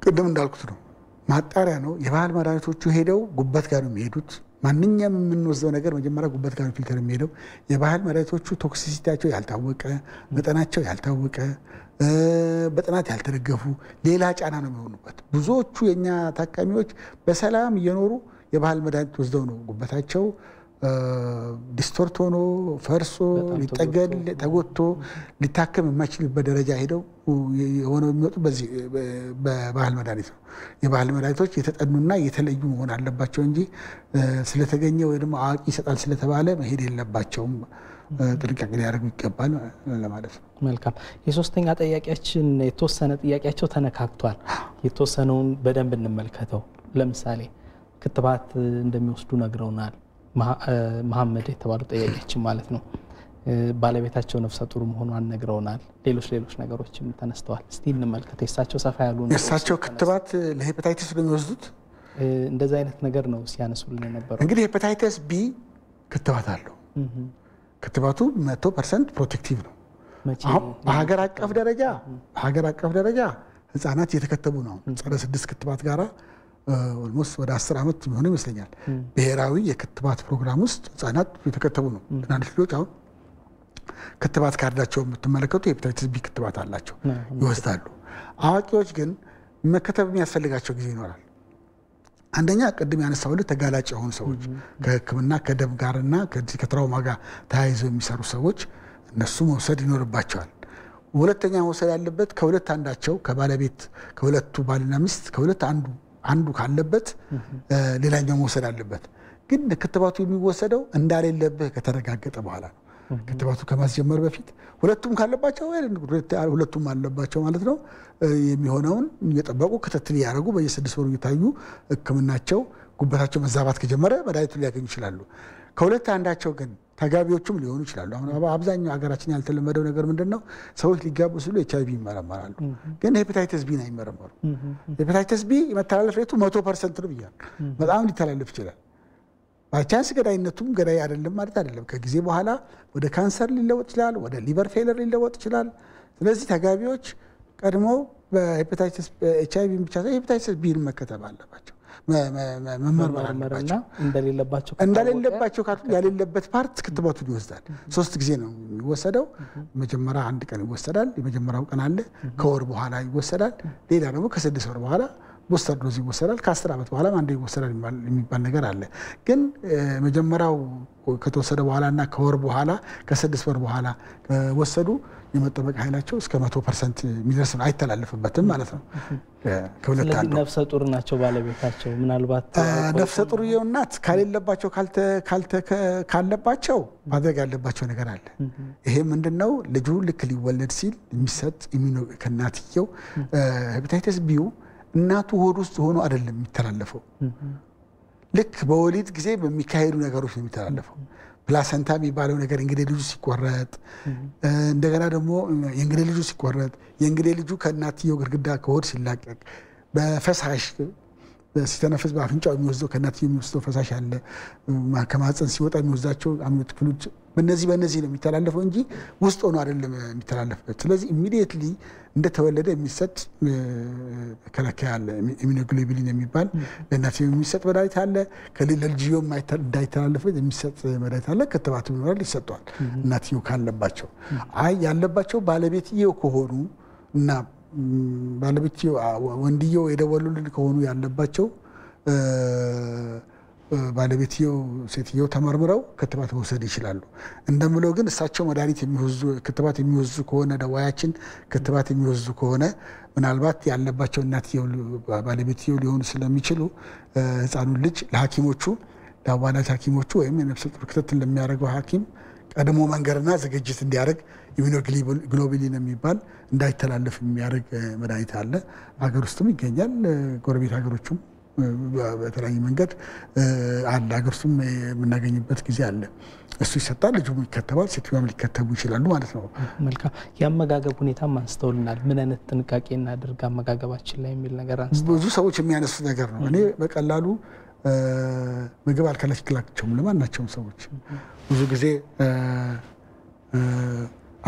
ቅድም እንዳልኩት ነው፣ ማጣሪያ ነው። የባህል መድኃኒቶቹ ሄደው ጉበት ጋር ነው የሚሄዱት። ማንኛውም የምንወስደው ነገር መጀመሪያ ጉበት ጋር ፊልተር የሚሄደው። የባህል መድኃኒቶቹ ቶክሲሲቲያቸው ያልታወቀ፣ መጠናቸው ያልታወቀ፣ በጥናት ያልተደገፉ ሌላ ጫና ነው የሚሆኑበት። ብዙዎቹ የኛ ታካሚዎች በሰላም እየኖሩ የባህል መድኃኒት ወስደው ነው ጉበታቸው ዲስቶርት ሆኖ ፈርሶ ሊጠገን ተጎቶ ሊታከም የማይችልበት ደረጃ ሄደው ሆነው የሚወጡ በዚህ በባህል መድኃኒት ነው። የባህል መድኃኒቶች የተጠኑና የተለዩ መሆን አለባቸው እንጂ ስለተገኘ ወይ ደግሞ አዋቂ ይሰጣል ስለተባለ መሄድ የለባቸውም። ጥንቃቄ ሊያደርጉ ይገባል ለማለት ነው። መልካም። የሶስተኛ ጥያቄያችን የተወሰነ ጥያቄያቸው ተነካክቷል። የተወሰነውን በደንብ እንመልከተው። ለምሳሌ ክትባት እንደሚወስዱ ነግረውናል። መሐመድ የተባሉ ጠያቂያችን ማለት ነው። ባለቤታቸው ነፍሰ ጡር መሆኗን ነግረውናል። ሌሎች ነገሮችም ተነስተዋል። እስቲ እንመልከት። የእሳቸው ሰፋ ያሉ ነው። የእሳቸው ክትባት ለሄፓታይተስ ነው የሚወስዱት። እንደዚህ አይነት ነገር ነው ሲያነሱልን የነበረው። እንግዲህ ሄፓታይተስ ቢ ክትባት አለው። ክትባቱ 100% ፕሮቴክቲቭ ነው። በሀገር አቀፍ ደረጃ ህፃናት እየተከተቡ ነው። ጸረ 6 ክትባት ጋራ ኦልሞስት ወደ 10 ዓመት የሚሆነው ይመስለኛል። ብሔራዊ የክትባት ፕሮግራም ውስጥ ህፃናት የተከተቡ ነው። ትናንሽ ልጆች አሁን ክትባት ካርዳቸው የምትመለከቱ የሄፓታይተስ ቢ ክትባት አላቸው፣ ይወስዳሉ። አዋቂዎች ግን መከተብ የሚያስፈልጋቸው ጊዜ ይኖራል። አንደኛ ቅድም ያነሳሁልህ ተጋላጭ የሆኑ ሰዎች ከህክምና ከደም ጋርና ከትራውማ ጋር ተያይዘው የሚሰሩ ሰዎች እነሱ መውሰድ ይኖርባቸዋል። ሁለተኛ መውሰድ ያለበት ከሁለት አንዳቸው ከባለቤት ከሁለቱ ባልና ሚስት ከሁለት አንዱ ካለበት ሌላኛው መውሰድ አለበት። ግን ክትባቱ የሚወሰደው እንዳሌለብህ ከተረጋገጠ በኋላ ነው። ክትባቱ ከማስጀመር በፊት ሁለቱም ካለባቸው ሁለቱም አለባቸው ማለት ነው። የሚሆነውን እየጠበቁ ክትትል ያደረጉ በየ6 ወሩ እየታዩ ህክምናቸው ጉበታቸው መዛባት ከጀመረ መድኃኒቱን ሊያገኙ ይችላሉ። ከሁለት አንዳቸው ግን ተጋቢዎችም ሊሆኑ ይችላሉ። አሁን አብዛኛው ሀገራችን ያልተለመደው ነገር ምንድነው? ሰዎች ሊጋቡ ሲሉ ኤችአይቪ ይመረመራሉ፣ ግን ሄፓታይተስ ቢ አይመረመሩ። ሄፓታይተስ ቢ መተላለፍ ሬቱ 100% ነው ብያለሁ። በጣም ሊተላለፍ ይችላል። ባቻንስ ገዳይነቱም ገዳይ አይደለም ማለት አይደለም። ከጊዜ በኋላ ወደ ካንሰር ሊለወጥ ይችላል፣ ወደ ሊቨር ፌለር ሊለወጥ ይችላል። ስለዚህ ተጋቢዎች ቀድሞው በሄፓታይተስ ኤችአይቪ ብቻ ሳይሆን ሄፓታይተስ ቢን መከተብ አለባቸው፣ መመርመር አለባቸው። እንደሌለባቸው ካሉ ያሌለበት ፓርት ክትባቱን ይወስዳል። 3 ጊዜ ነው የሚወሰደው። መጀመሪያ 1 ቀን ይወሰዳል፣ የመጀመሪያው ቀን አለ። ከወር በኋላ ይወሰዳል። ሌላ ደግሞ ከ6 ወር በኋላ ቦስተር ዶዝ ይወሰዳል። ከ10 ዓመት በኋላ አንዴ ይወሰዳል የሚባል ነገር አለ። ግን መጀመሪያው ከተወሰደ በኋላና ከወር በኋላ ከ6 ወር በኋላ ወሰዱ የመጠበቅ ኃይላቸው እስከ 100% የሚደርስ ነው አይተላለፍበትም ማለት ነው ከሁለት አንዱ ነፍሰ ጡር ናቸው ባለቤታቸው ምናልባት ነፍሰ ጡር የውናት ካለባቸው ካለባቸው ማድረግ ያለባቸው ነገር አለ ይሄ ምንድነው ልጁ ልክ ሊወለድ ሲል የሚሰጥ ከናትየው ሄፓታይተስ ቢ እናቱ ሆድ ውስጥ ሆኖ አይደለም የሚተላለፈው ልክ በወሊድ ጊዜ በሚካሄዱ ነገሮች ነው የሚተላለፈው ፕላሰንታ የሚባለው ነገር እንግዲህ ልጁ ሲቆረጥ እንደገና ደግሞ የእንግዲህ ልጁ ሲቆረጥ የእንግዲህ ልጁ ከናትየው ግርግዳ ከሆድ ሲላቀቅ በፈሳሽ ሲተነፍስ በአፍንጫው የሚወስደው ከናትየው የሚወስደው ፈሳሽ አለ ከማህፀን ሲወጣ የሚወስዳቸው አምስት ክፍሎች በእነዚህ ነው የሚተላለፈው እንጂ ውስጥ ሆኖ አይደለም የሚተላለፈው ስለዚህ ኢሚዲየትሊ እንደተወለደ የሚሰጥ ከለከያ አለ ኢሚኖግሎቢሊን የሚባል ለእናትየው የሚሰጥ መድኃኒት አለ ከልጅየው እንዳይተላለፍ የሚሰጥ መድኃኒት አለ ክትባት ይኖራል ይሰጣል እናትየው ካለባቸው ያለባቸው ባለቤትየው ከሆኑ እና ባለቤትየው ወንድየው የደወሉልን ከሆኑ ያለባቸው ባለቤትየው ሴትየው ተመርምረው ክትባት ወሰድ ይችላሉ እንደምለው ግን እሳቸው መድኃኒት የሚወዙ ክትባት የሚወዙ ከሆነ ደዋያችን ክትባት የሚወዙ ከሆነ ምናልባት ያለባቸው እናትየው ባለቤትየው ሊሆኑ ስለሚችሉ ህፃኑ ልጅ ለሐኪሞቹ ለአዋላጅ ሐኪሞቹ ወይም የነፍሰ ጡር ክትትል ለሚያደርገው ሐኪም ቀድሞ መንገርና ዝግጅት እንዲያደርግ ኢሚኖግሎቢሊን የሚባል እንዳይተላለፍ የሚያደርግ መድኃኒት አለ ሀገር ውስጥም ይገኛል ጎረቤት ሀገሮችም በተለያየ መንገድ አለ ሀገር ውስጥም የምናገኝበት ጊዜ አለ እሱ ይሰጣል ልጁ ይከተባል ሴትዮዋም ሊከተቡ ይችላሉ ማለት ነው መልካም የአመጋገብ ሁኔታ ማስተውልናል ምን አይነት ጥንቃቄ እናድርግ አመጋገባችን ላይ የሚል ነገር አንስተው ብዙ ሰዎች የሚያነሱት ነገር ነው እኔ በቀላሉ ምግብ አልከለክላቸውም ለማናቸውም ሰዎች ብዙ ጊዜ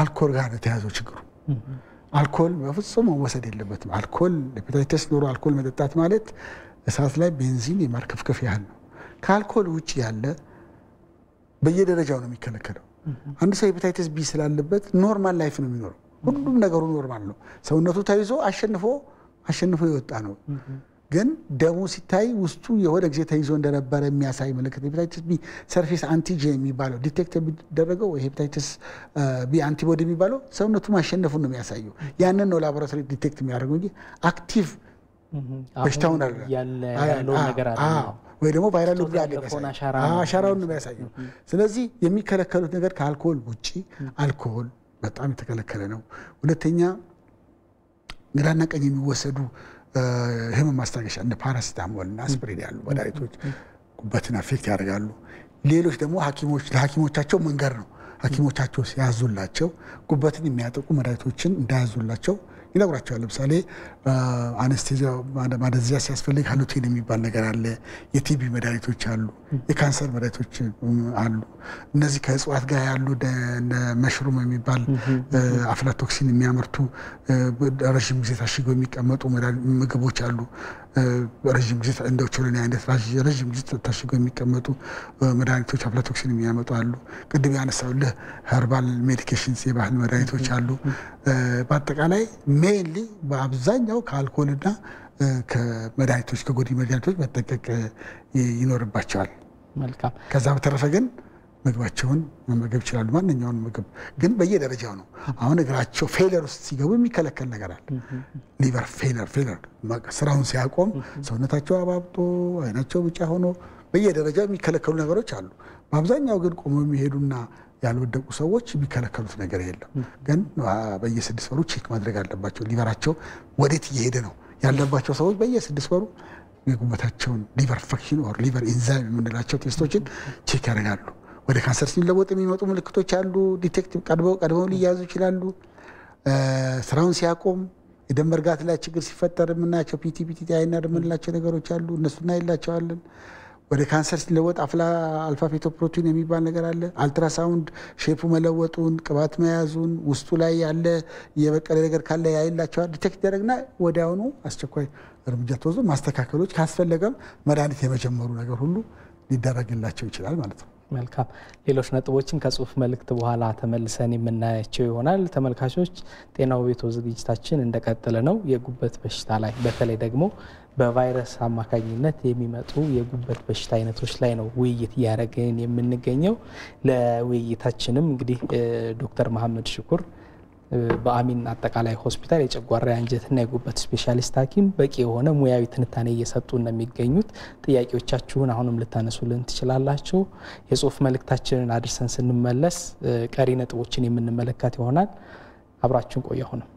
አልኮል ጋር ተያዘው ችግሩ አልኮል በፍጹም መወሰድ የለበትም አልኮል ሄፓታይተስ ኖሮ አልኮል መጠጣት ማለት እሳት ላይ ቤንዚን የማርከፍከፍ ያህል ነው ከአልኮል ውጪ ያለ በየደረጃው ነው የሚከለከለው አንድ ሰው ሄፓታይተስ ቢ ስላለበት ኖርማል ላይፍ ነው የሚኖረው ሁሉም ነገሩ ኖርማል ነው ሰውነቱ ታይዞ አሸንፎ ይወጣ ነው ግን ደሙ ሲታይ ውስጡ የሆነ ጊዜ ተይዞ እንደነበረ የሚያሳይ ምልክት ሄፓታይተስ ቢ ሰርፌስ አንቲጂን የሚባለው ዲቴክት የሚደረገው ሄፓታይተስ ቢ አንቲቦዲ የሚባለው ሰውነቱ ማሸነፉን ነው የሚያሳየው ያንን ነው ላቦራቶሪ ዲቴክት የሚያደርገው እንጂ አክቲቭ በሽታውን ያለው ነገር አለ ወይ ደግሞ ቫይራል ሎድ አሻራውን ነው የሚያሳየው ስለዚህ የሚከለከሉት ነገር ከአልኮል ውጪ አልኮል በጣም የተከለከለ ነው ሁለተኛ ግራና ቀኝ የሚወሰዱ ህመም ማስታገሻ እንደ ፓራሲታሞል እና አስፕሪን ያሉ መድኃኒቶች ጉበትን አፌክት ያደርጋሉ ሌሎች ደግሞ ለሐኪሞቻቸው መንገር ነው ሐኪሞቻቸው ሲያዙላቸው ጉበትን የሚያጠቁ መድኃኒቶችን እንዳያዙላቸው ይነግራቸዋል ለምሳሌ አነስቴዚያ ማደዚያ ሲያስፈልግ ሃሉቴን የሚባል ነገር አለ የቲቢ መድኃኒቶች አሉ የካንሰር መድኃኒቶች አሉ እነዚህ ከእጽዋት ጋር ያሉ መሽሩም የሚባል አፍላቶክሲን የሚያመርቱ ረጅም ጊዜ ታሽገው የሚቀመጡ ምግቦች አሉ ረጅም ጊዜ እንደው ቾሎኒ አይነት ረጅም ጊዜ ታሽገው የሚቀመጡ መድኃኒቶች አፍላቶክሲን የሚያመጡ አሉ ቅድም ያነሳውልህ ኸርባል ሜዲኬሽንስ የባህል መድኃኒቶች አሉ በአጠቃላይ ሜንሊ በአብዛኛው ከአልኮልና ከመድኃኒቶች ከጎዲ መድኃኒቶች መጠንቀቅ ይኖርባቸዋል መልካም ከዛ በተረፈ ግን ምግባቸውን መመገብ ይችላሉ ማንኛውንም ምግብ ግን በየደረጃው ነው አሁን እግራቸው ፌለር ውስጥ ሲገቡ የሚከለከል ነገር አለ ሊቨር ፌለር ስራውን ሲያቆም ሰውነታቸው አባብጦ አይናቸው ብጫ ሆኖ በየደረጃው የሚከለከሉ ነገሮች አሉ በአብዛኛው ግን ቆመው የሚሄዱና ያልወደቁ ሰዎች የሚከለከሉት ነገር የለም ግን በየ6 ወሩ ቼክ ማድረግ አለባቸው ሊቨራቸው ወዴት እየሄደ ነው ያለባቸው ሰዎች በየ6 ወሩ የጉበታቸውን ሊቨር ፈንክሽን ኦር ሊቨር ኢንዛይም የምንላቸው ቴስቶችን ቼክ ያደርጋሉ ወደ ካንሰር ሲለወጥ የሚመጡ ምልክቶች አሉ ዲቴክት ቀድመው ሊያዙ ይችላሉ ስራውን ሲያቆም የደም መርጋት ላይ ችግር ሲፈጠር የምናያቸው ፒቲ አይና የምንላቸው ነገሮች አሉ እነሱና ይላቸዋለን ወደ ካንሰር ሲለወጥ አልፋ ፌቶፕሮቲን የሚባል ነገር አለ አልትራሳውንድ ሼፑ መለወጡን ቅባት መያዙን ውስጡ ላይ ያለ የበቀለ ነገር ካለ ያይላቸዋል ዲቴክት ያደርግና ወዲያውኑ አስቸኳይ እርምጃ ተወስዶ ማስተካከሎች ካስፈለገም መድኃኒት የመጀመሩ ነገር ሁሉ ሊደረግላቸው ይችላል ማለት ነው መልካም ሌሎች ነጥቦችን ከጽሁፍ መልእክት በኋላ ተመልሰን የምናያቸው ይሆናል ተመልካቾች ጤናው ቤቶ ዝግጅታችን እንደቀጠለ ነው የጉበት በሽታ ላይ በተለይ ደግሞ በቫይረስ አማካኝነት የሚመጡ የጉበት በሽታ አይነቶች ላይ ነው ውይይት ያደረግን የምንገኘው ለውይይታችንም እንግዲህ ዶክተር መሐመድ ሽኩር በአሚን አጠቃላይ ሆስፒታል የጨጓራ አንጀትና የጉበት ስፔሻሊስት ሐኪም በቂ የሆነ ሙያዊ ትንታኔ እየሰጡ እንደሚገኙት ጥያቄዎቻችሁን አሁንም ልታነሱልን ትችላላችሁ። የጽሁፍ መልእክታችንን አድርሰን ስንመለስ ቀሪ ነጥቦችን የምንመለከት ይሆናል። አብራችሁን ቆዩ። አሁንም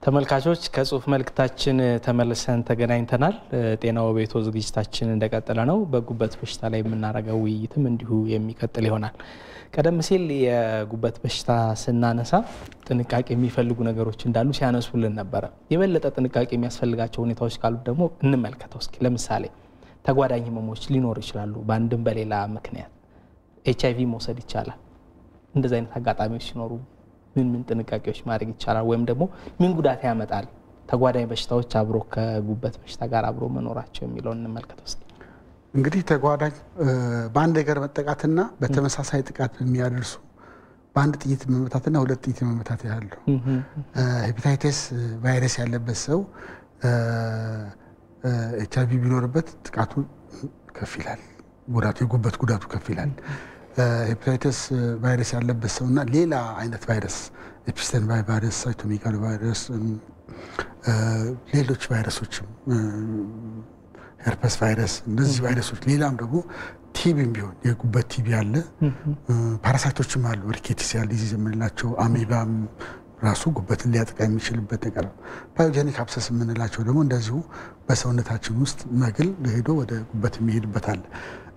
ተመልካቾች ከጽሁፍ መልእክታችን ተመልሰን ተገናኝተናል። ጤናው ቤቶ ዝግጅታችን እንደቀጠለ ነው። በጉበት በሽታ ላይ የምናደርገው ውይይትም እንዲሁ የሚቀጥል ይሆናል። ቀደም ሲል የጉበት በሽታ ስናነሳ ጥንቃቄ የሚፈልጉ ነገሮች እንዳሉ ሲያነሱልን ነበር። የበለጠ ጥንቃቄ የሚያስፈልጋቸው ሁኔታዎች ካሉ ደግሞ እንመልከተው እስኪ። ለምሳሌ ተጓዳኝ ህመሞች ሊኖሩ ይችላሉ። በአንድም በሌላ ምክንያት HIV መውሰድ ይቻላል። እንደዚህ አይነት አጋጣሚዎች ሲኖሩ ምን ጥንቃቄዎች ማድረግ ይቻላል? ወይም ደግሞ ምን ጉዳት ያመጣል ተጓዳኝ በሽታዎች አብሮ ከጉበት በሽታ ጋር አብሮ መኖራቸው የሚለውን እንመልከተው እስኪ። እንግዲህ ተጓዳኝ በአንድ ነገር መጠቃትና በተመሳሳይ ጥቃት የሚያደርሱ በአንድ ጥይት መመታትና ሁለት ጥይት መመታት ያሉ ሄፓታይተስ ቫይረስ ያለበት ሰው HIV ቢኖርበት ጥቃቱ ከፍ ይላል፣ ጉዳቱ የጉበት ጉዳቱ ከፍ ይላል። ሄፓታይተስ ቫይረስ ያለበት ሰውና ሌላ አይነት ቫይረስ ኤፒስተን ቫይረስ፣ ሳይቶሜጋሎ ቫይረስ፣ ሌሎች ቫይረሶችም ሄርፐስ ቫይረስ፣ እነዚህ ቫይረሶች ሌላም ደግሞ ቲቢም ቢሆን የጉበት ቲቢ አለ፣ ፓራሳይቶችም አሉ፣ ሪኬቲሲያል ዲዚዝ የምንላቸው አሜባም ራሱ ጉበትን ሊያጠቃ የሚችልበት ነገር ነው። ባዮጀኒክ አብሰስ የምንላቸው ደግሞ እንደዚሁ በሰውነታችን ውስጥ መግል ሄዶ ወደ ጉበት የሚሄድበት አለ።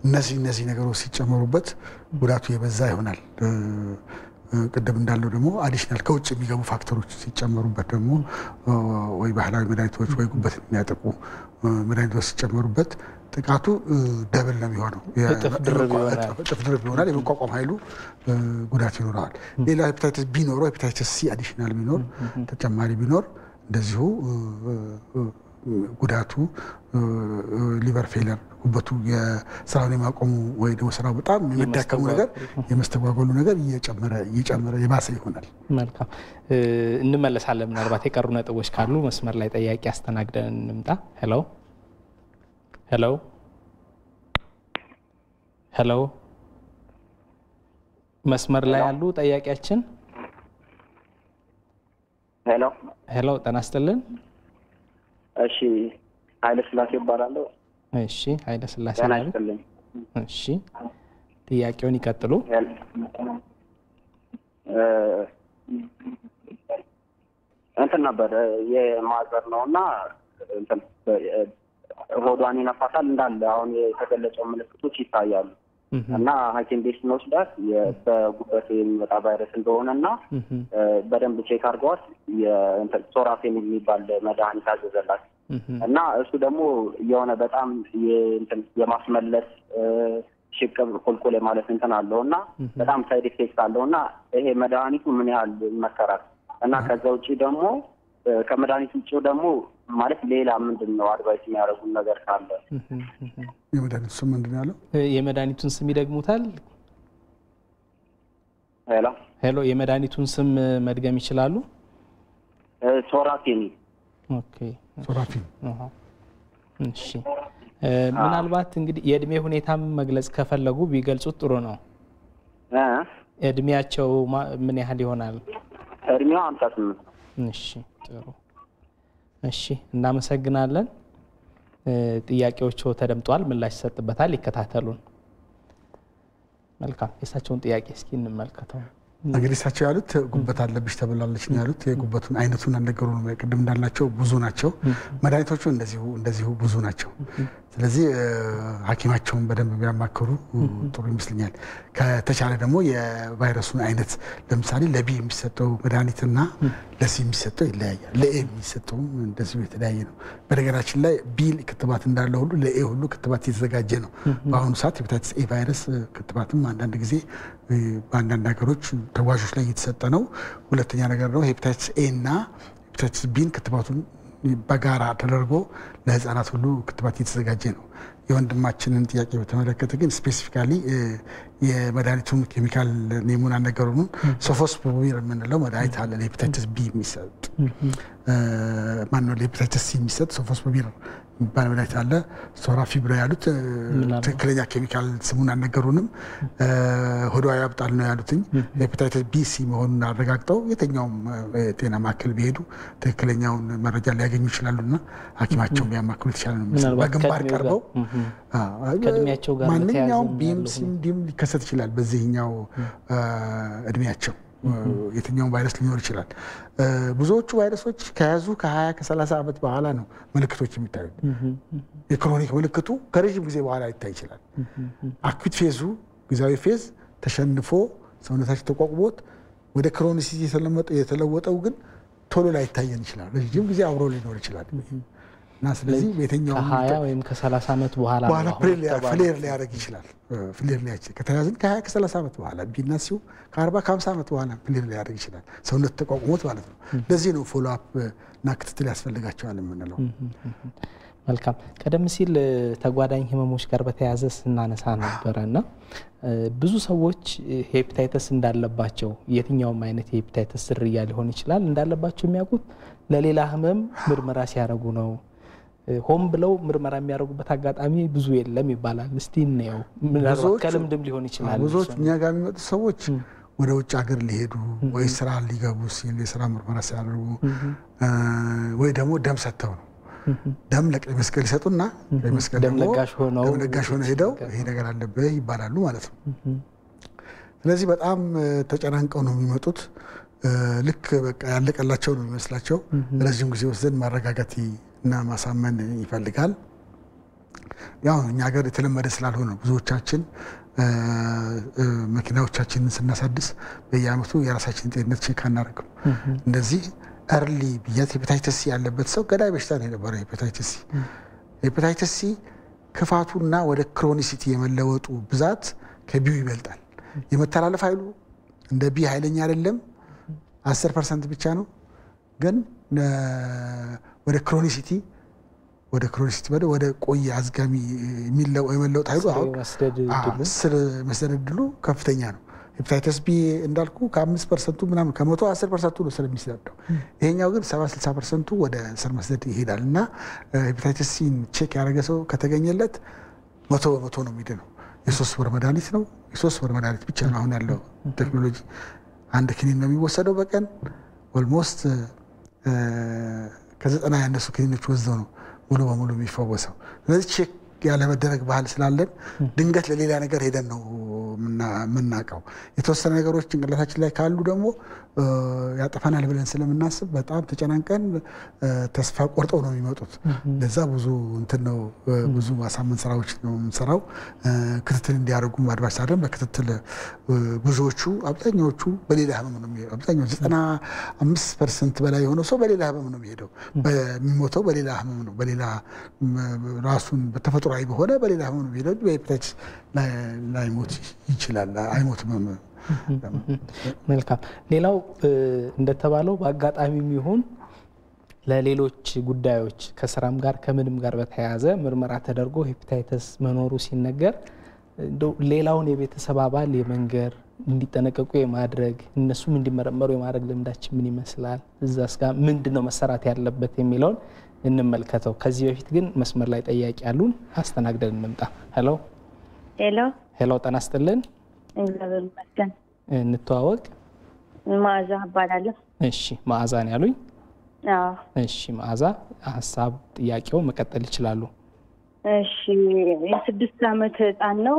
እነዚህ ነገሮች ሲጨመሩበት ጉዳቱ የበዛ ይሆናል። ቅድም እንዳለው ደግሞ አዲሽናል ከውጭ የሚገቡ ፋክተሮች ሲጨመሩበት ደግሞ ወይ ባህላዊ መድኃኒቶች ወይ ጉበትን የሚያጠቁ መድኃኒቶች ሲጨመሩበት ጥቃቱ ደብል ነው የሚሆነው፣ እጥፍ ድርብ ይሆናል። የመቋቋም ኃይሉ ጉዳት ይኖረዋል። ሌላ ሄፓታይተስ ቢኖረው ሄፓታይተስ ሲ አዲሽናል ቢኖር ተጨማሪ ቢኖር እንደዚሁ ጉዳቱ ሊቨር ፌለር ጉበቱ የስራውን የማቆሙ ወይ ደግሞ ስራው በጣም የሚዳከሙ ነገር የመስተጓጎሉ ነገር እየጨመረ የባሰ ይሆናል። መልካም እንመለሳለን። ምናልባት የቀሩ ነጥቦች ካሉ መስመር ላይ ጠያቂ አስተናግደን እንምጣ። ሄሎ ሄሎ ሄሎ፣ መስመር ላይ ያሉ ጠያቂያችን። ሄሎ ሄሎ፣ ጤና ይስጥልን። እሺ፣ ኃይለ ስላሴ ይባላለሁ። እሺ፣ ኃይለ ስላሴ ማለት እሺ፣ ጥያቄውን ይቀጥሉ። እንትን ነበር የማዘር ነውና እንትን ሆዷን ይነፋታል እንዳለ አሁን የተገለጸው ምልክቶች ይታያሉ እና ሐኪም ቤት ስንወስዳት በጉበት የሚመጣ ቫይረስ እንደሆነና በደንብ ቼክ አድርገዋት የእንትን ሶራፌን የሚባል መድኃኒት አዘዘላት እና እሱ ደግሞ የሆነ በጣም እንትን የማስመለስ ሽቅብ ቁልቁል ማለት እንትን አለውና በጣም ሳይድ ኢፌክት አለውና ይሄ መድኃኒቱ ምን ያህል ይመከራል? እና ከዛ ውጪ ደግሞ ከመድኃኒቱ ውጪ ደግሞ ማለት ሌላ ምንድነው አድቫይስ የሚያደርጉን ነገር ካለ? የመድኃኒቱ ስም ምንድነው ያለው? የመድኃኒቱን ስም ይደግሙታል? ሄሎ፣ የመድኃኒቱን ስም መድገም ይችላሉ? ሶራፌኒ ኦኬ ሶራፊን እሺ ምናልባት እንግዲህ የእድሜ ሁኔታም መግለጽ ከፈለጉ ቢገልጹት ጥሩ ነው እድሜያቸው ምን ያህል ይሆናል እድሜው 58 እሺ ጥሩ እሺ እናመሰግናለን ጥያቄዎቹ ተደምጧል ምላሽ ሰጥበታል ይከታተሉን መልካም የሳቸውን ጥያቄ እስኪ እንመልከተው እንግዲህ እሳቸው ያሉት ጉበት አለብሽ ተብላለች ነው ያሉት የጉበቱን አይነቱን አነገሩ ነው ቅድም እንዳልናቸው ብዙ ናቸው መድኃኒቶቹ እንደዚሁ ብዙ ናቸው ስለዚህ ሐኪማቸውን በደንብ ቢያማክሩ ጥሩ ይመስልኛል ከተቻለ ደግሞ የቫይረሱን አይነት ለምሳሌ ለቢ የሚሰጠው መድኃኒትና ለሲ የሚሰጠው ይለያያል ለኤ የሚሰጠው እንደዚሁ የተለያየ ነው በነገራችን ላይ ቢ ክትባት እንዳለ ሁሉ ለኤ ሁሉ ክትባት የተዘጋጀ ነው በአሁኑ ሰዓት ሄፓታይተስ ኤ ቫይረስ ክትባትም አንዳንድ ጊዜ በአንዳንድ ሀገሮች ተጓዦች ላይ እየተሰጠ ነው ሁለተኛ ነገር ነው ሄፓታይተስ ኤ እና ሄፓታይተስ ቢን ክትባቱን በጋራ ተደርጎ ለህፃናት ሁሉ ክትባት እየተዘጋጀ ነው የወንድማችንን ጥያቄ በተመለከተ ግን ስፔሲፊካሊ የመድኃኒቱን ኬሚካል ኔሙን አነገሩን ሶፎስፖቪር የምንለው መድኃኒት አለ ለሄፓታይተስ ቢ የሚሰጥ ማነው ለሄፓታይተስ ሲ የሚሰጥ ሶፎስፖቪር የሚባል መድኃኒት አለ ሶራፊ ብለው ያሉት ትክክለኛ ኬሚካል ስሙን አነገሩንም ሆዷ ያብጣል ነው ያሉትኝ ሄፓታይተስ ቢ ሲ መሆኑን አረጋግጠው የትኛውም ጤና ማዕከል ቢሄዱ ትክክለኛውን መረጃ ሊያገኙ ይችላሉና ሐኪማቸውን ቢያማክሩ ይችላል ነው በግንባር ቀርበው ከእድሜያቸው ጋር ማንኛውም ቢም ሲም ዲም ሊከሰት ይችላል በዚህኛው እድሜያቸው የትኛውም ቫይረስ ሊኖር ይችላል ብዙዎቹ ቫይረሶች ከያዙ ከ20 ከ30 ዓመት በኋላ ነው ምልክቶች የሚታዩት የክሮኒክ ምልክቱ ከረጅም ጊዜ በኋላ ሊታይ ይችላል አኩት ፌዙ ጊዜያዊ ፌዝ ተሸንፎ ሰውነታችን ተቋቁሞት ወደ ክሮኒሲቲ የተለወጠው ግን ቶሎ ላይ ይታየን ይችላል ረጅም ጊዜ አብሮ ሊኖር ይችላል እና ስለዚህ በየትኛው ከ20 ወይም ከ30 ዓመት በኋላ ፍሌር ሊያደርግ ይችላል ፍሌር ሊያደርግ ከተያዘን ከ20 ከ30 ዓመት በኋላ ቢናሲው ከ40 ከ50 ዓመት በኋላ ፍሌር ሊያደርግ ይችላል ሰውነት ተቋቁሞት ማለት ነው ለዚህ ነው ፎሎ አፕ እና ክትትል ያስፈልጋቸዋል የምንለው መልካም ቀደም ሲል ተጓዳኝ ህመሞች ጋር በተያያዘ ስናነሳ ነበርና ብዙ ሰዎች ሄፓታይተስ እንዳለባቸው የትኛውም አይነት ሄፓታይተስ ዝርያ ሊሆን ይችላል እንዳለባቸው የሚያውቁት ለሌላ ህመም ምርመራ ሲያደርጉ ነው ሆም ብለው ምርመራ የሚያደርጉበት አጋጣሚ ብዙ የለም ይባላል እስቲ ነው ምናልባት ከልምድም ሊሆን ይችላል ብዙዎች እኛ ጋር የሚመጡ ሰዎች ወደ ውጭ ሀገር ሊሄዱ ወይ ስራ ሊገቡ ሲል የስራ ምርመራ ሲያደርጉ ወይ ደግሞ ደም ሰጥተው ነው ደም ለቀይ መስቀል ይሰጡና ቀይ መስቀል ደም ለጋሽ ሆነው ሄደው ይሄ ነገር አለበት ይባላሉ ማለት ነው ስለዚህ በጣም ተጨናንቀው ነው የሚመጡት ልክ በቃ ያለቀላቸው ነው የሚመስላቸው ረጅም ጊዜ ወስደን ማረጋጋት እና ማሳመን ይፈልጋል ያው እኛ ሀገር የተለመደ ስላልሆነ ብዙዎቻችን መኪናዎቻችንን ስናሳድስ በየአመቱ የራሳችን ጤንነት ቼክ አናደርግም እንደዚህ early ቢያት ሄፓታይተስ ሲ ያለበት ሰው ገዳይ በሽታ ነው የነበረው ሄፓታይተስ ሲ ክፋቱና ወደ ክሮኒሲቲ የመለወጡ ብዛት ከቢው ይበልጣል የመተላለፍ ኃይሉ እንደ ቢ ኃይለኛ አይደለም 10% ብቻ ነው ግን ወደ ክሮኒሲቲ ወደ ቆየ አዝጋሚ የመለወጥ ኃይሉ አሁን መስደድሉ ከፍተኛ ነው ሄፓታይተስ ቢ እንዳልኩ ከ5% ምናምን ከመቶ 10% ነው ስለሚሰደው ይሄኛው ግን 70-60% ወደ ስር መስደድ ይሄዳልና ሄፓታይተስ ሲን ቼክ ያደረገ ሰው ከተገኘለት 100% ነው የሚድነው የሶስት ወር መድኃኒት ነው የሶስት ወር መድኃኒት ብቻ ነው አሁን ያለው ቴክኖሎጂ አንድ ክኒን ነው የሚወሰደው በቀን ኦልሞስት ከ90 ያነሱ ክኒኖች ወስደው ነው ሙሉ በሙሉ የሚፈወሰው ስለዚህ ቼክ ያለ መደረግ ባህል ስላለን ድንገት ለሌላ ነገር ሄደን ነው ምናቀው የተወሰነ ነገሮች ጭንቅላታችን ላይ ካሉ ደግሞ ያጠፋናል ብለን ስለምናስብ በጣም ተጨናንቀን ተስፋ ቆርጠው ነው የሚመጡት ለዛ ብዙ እንትን ነው ብዙ ማሳመን ስራዎች ነው የምንሰራው ክትትል እንዲያደርጉ ማድረግ ሳደም በክትትል ብዙዎቹ አብዛኛዎቹ በሌላ ህመም ነው የሚሄደው አብዛኛው 95% በላይ የሆነው ሰው በሌላ ህመም ነው የሚሄደው በሚሞተው በሌላ ህመም ነው በሌላ ራሱን በተፈጥሯዊ በሆነ በሌላ ህመም ነው የሚሄደው በሄፓታይተስ ላይ ሞት ይችላል አይሞትም መልካም ሌላው እንደተባለው በአጋጣሚም ይሁን ለሌሎች ጉዳዮች ከስራም ጋር ከምንም ጋር በተያያዘ ምርመራ ተደርጎ ሄፓታይተስ መኖሩ ሲነገር ሌላውን የቤተሰብ አባል የመንገር እንዲጠነቀቁ የማድረግ እነሱም እንዲመረመሩ የማድረግ ልምዳችን ምን ይመስላል እዛስ ጋር ምንድነው መሰራት ያለበት የሚለውን እንመልከተው ከዚህ በፊት ግን መስመር ላይ ጠያቂ ያሉን አስተናግደን እንምጣ ሄሎ ሄሎ ተናስተልን እግዚአብሔር ይመስገን እንተዋወቅ ማዛ አባላለሁ እሺ ማዛ ነው ያሉኝ አዎ እሺ ማዛ ሐሳብ ጥያቄው መቀጠል ይችላሉ እሺ የ6 ዓመት ህፃን ነው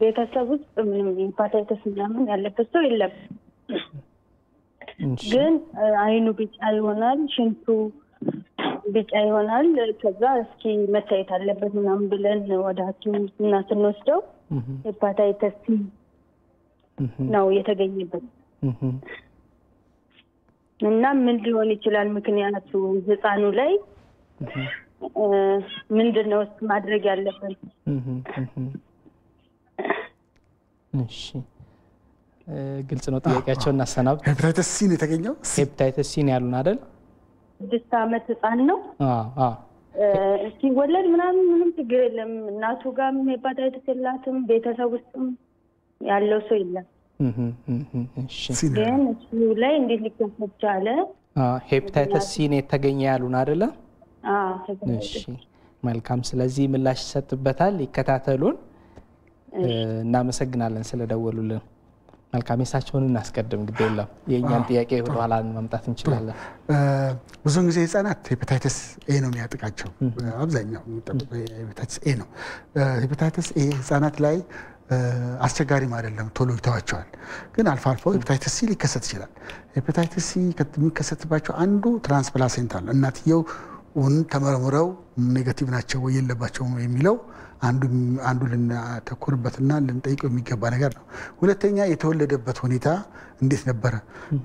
ቤተሰብ ውስጥ ምንም ሄፓታይተስ ምናምን ያለበት ሰው የለም ግን አይኑ ቢጫ ይሆናል ሽንቱ ቢጫ ይሆናል ከዛ እስኪ መታየት አለበት ምናምን ብለን ወደ ሐኪም ስንወስደው ሄፓታይተስ ነው የተገኘበት እና ምን ሊሆን ይችላል ምክንያቱ ህፃኑ ላይ ምንድነው ማድረግ ያለበት እሺ ግልጽ ነው ጥያቄያቸው እና ሰናብ ሄፓታይተስ ሲ ነው የተገኘው ሄፓታይተስ ሲ ነው ያሉን አይደል 6 ዓመት ህፃን ነው እስኪ ወለድ ምንም ችግር የለም እናቱ ጋር ሄፓታይተስ የላትም ቤተሰብ ውስጥም ያለው ሰው የለም እሺ ግን እሱ ላይ እንዴት ሊከሰት ቻለ ሄፓታይተስ ሲ ነው የተገኘ ያሉን አይደል እሺ መልካም ስለዚህ ምላሽ ይሰጥበታል ይከታተሉን እናመሰግናለን ስለደወሉልን መልካም የሳቸውን እናስቀድም ግድ የለም የኛን ጥያቄ ወደ ኋላ ማምጣት እንችላለን ብዙ ጊዜ ህፃናት ሄፓታይተስ ኤ ነው የሚያጠቃቸው አብዛኛው ሄፓታይተስ ኤ ነው ሄፓታይተስ ኤ ህፃናት ላይ አስቸጋሪም አይደለም ቶሎ ይተዋቸዋል ግን አልፎ አልፎ ሄፓታይተስ ሲ ሊከሰት ይችላል ሄፓታይተስ ሲ ከሚከሰትባቸው አንዱ ትራንስፕላሴንታል እናትየው ተመርምረው ኔጋቲቭ ናቸው ወይ የለባቸው የሚለው አንዱ ልናተኩርበትና ልንጠይቀው የሚገባ ነገር ነው ሁለተኛ የተወለደበት ሁኔታ እንዴት ነበር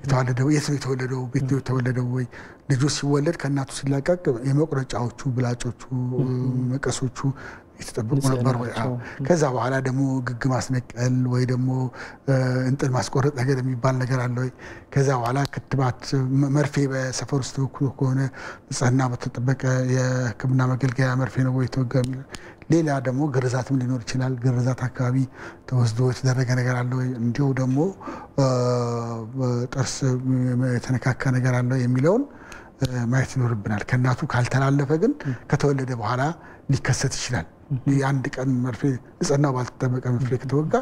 የተወለደው የት ነው የተወለደው ቤት ነው የተወለደው ወይ ልጁ ሲወለድ ከእናቱ ሲላቀቅ የመቁረጫዎቹ ብላጮቹ መቀሶቹ የተጠበቁ ነበር ወይ ከዛ በኋላ ደግሞ ግግ ማስነቀል ወይ ደግሞ እንጥል ማስቆረጥ ነገር የሚባል ነገር አለ ወይ ከዛ በኋላ ክትባት መርፌ በሰፈር ውስጥ ከሆነ ንጽህና በተጠበቀ የህክምና መገልገያ መርፌ ነው ወይ ተወጋሚ ሌላ ደግሞ ግርዛትም ሊኖር ይችላል ግርዛት አካባቢ ተወስዶ የተደረገ ነገር አለ ወይ እንዲሁ ደግሞ ጥርስ የተነካካ ነገር አለ የሚለውን ማየት ይኖርብናል ከናቱ ካልተላለፈ ግን ከተወለደ በኋላ ሊከሰት ይችላል አንድ ቀን መርፌ ንጽህናው ባልተጠበቀ መርፌ ከተወጋ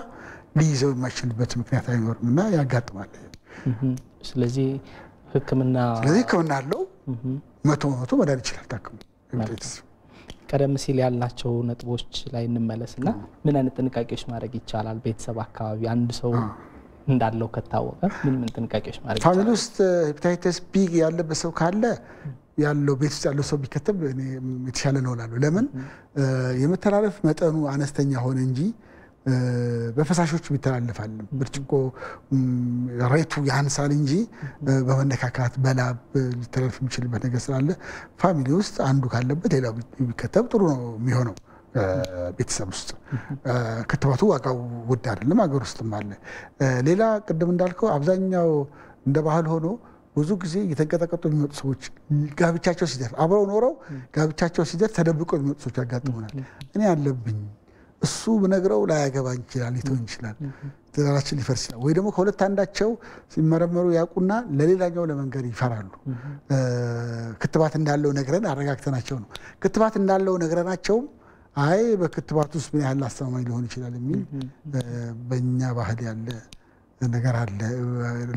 ሊይዘው የማይችልበት ምክንያት አይኖርምና ያጋጥማል ስለዚህ ህክምና አለው መቶ መዳን ይችላል ታክሙ ቀደም ሲል ያልናቸው ነጥቦች ላይ እንመለስና ምን አይነት ጥንቃቄዎች ማድረግ ይቻላል ቤተሰብ አካባቢ አንድ ሰው እንዳለው ከታወቀ ምን ጥንቃቄዎች ማድረግ ይቻላል ፋሚሊ ውስጥ ሄፓታይተስ ቢ ያለበት ሰው ካለ ያለው ቤት ውስጥ ያለው ሰው ቢከተብ የተሻለ ነው ላሉ ለምን የመተላለፍ መጠኑ አነስተኛ ሆነ እንጂ በፈሳሾች ቢተላለፋል ብርጭቆ ሬቱ ያንሳል እንጂ በመነካካት በላብ ሊተላለፍ የሚችልበት ነገር ስላለ ፋሚሊ ውስጥ አንዱ ካለበት ሌላው ቢከተብ ጥሩ ነው የሚሆነው ቤተሰብ ውስጥ ክትባቱ ዋጋው ውድ አይደለም ሀገር ውስጥም አለ ሌላ ቅድም እንዳልከው አብዛኛው እንደ ባህል ሆኖ ብዙ ጊዜ የተንቀጠቀጡ የሚመጡ ሰዎች ጋብቻቸው ሲደርስ አብረው ኖረው ጋብቻቸው ሲደርስ ተደብቀው የሚመጡ ሰዎች ያጋጥሙናል እኔ አለብኝ እሱ በነገረው ላይ ያገባኝ ይችላል ይተው ይችላል ትዳራችን ሊፈርስ ይችላል ወይ ደግሞ ከሁለት አንዳቸው ሲመረመሩ ያቁና ለሌላኛው ለመንገር ይፈራሉ ክትባት እንዳለው ነገረን አረጋግተናቸው ነው ክትባት እንዳለው ነገረናቸው አይ በክትባት ውስጥ ምን ያህል አስተማማኝ ሊሆን ይችላል የሚል በእኛ ባህል ያለ ነገር አለ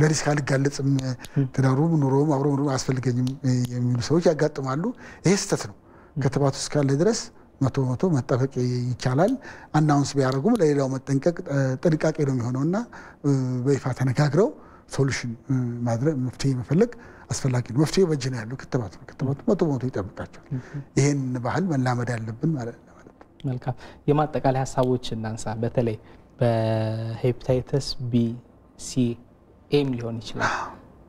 ለሪስክ አልጋለጽም ትዳሩም ኑሮም አብሮ ኑሮ አስፈልገኝም የሚሉ ሰዎች ያጋጥማሉ ይሄ ስተት ነው ክትባት ውስጥ ካለ ድረስ መቶ መጠበቅ ይቻላል አናውንስ ቢያደርጉም ለሌላው መጠንቀቅ ጥንቃቄ ነው የሚሆነውና በይፋ ተነጋግረው ሶሉሽን ማድረግ መፍትሄ መፈለግ አስፈላጊ ነው መፍትሄው በእጅ ነው ያለው ክትባቱ መቶ ይጠብቃቸዋል ይሄን ባህል መላመድ ያለብን ማለት ነው መልካም የማጠቃለያ ሐሳቦች እናንሳ በተለይ በሄፓታይተስ ቢ ሲ ኤም ሊሆን ይችላል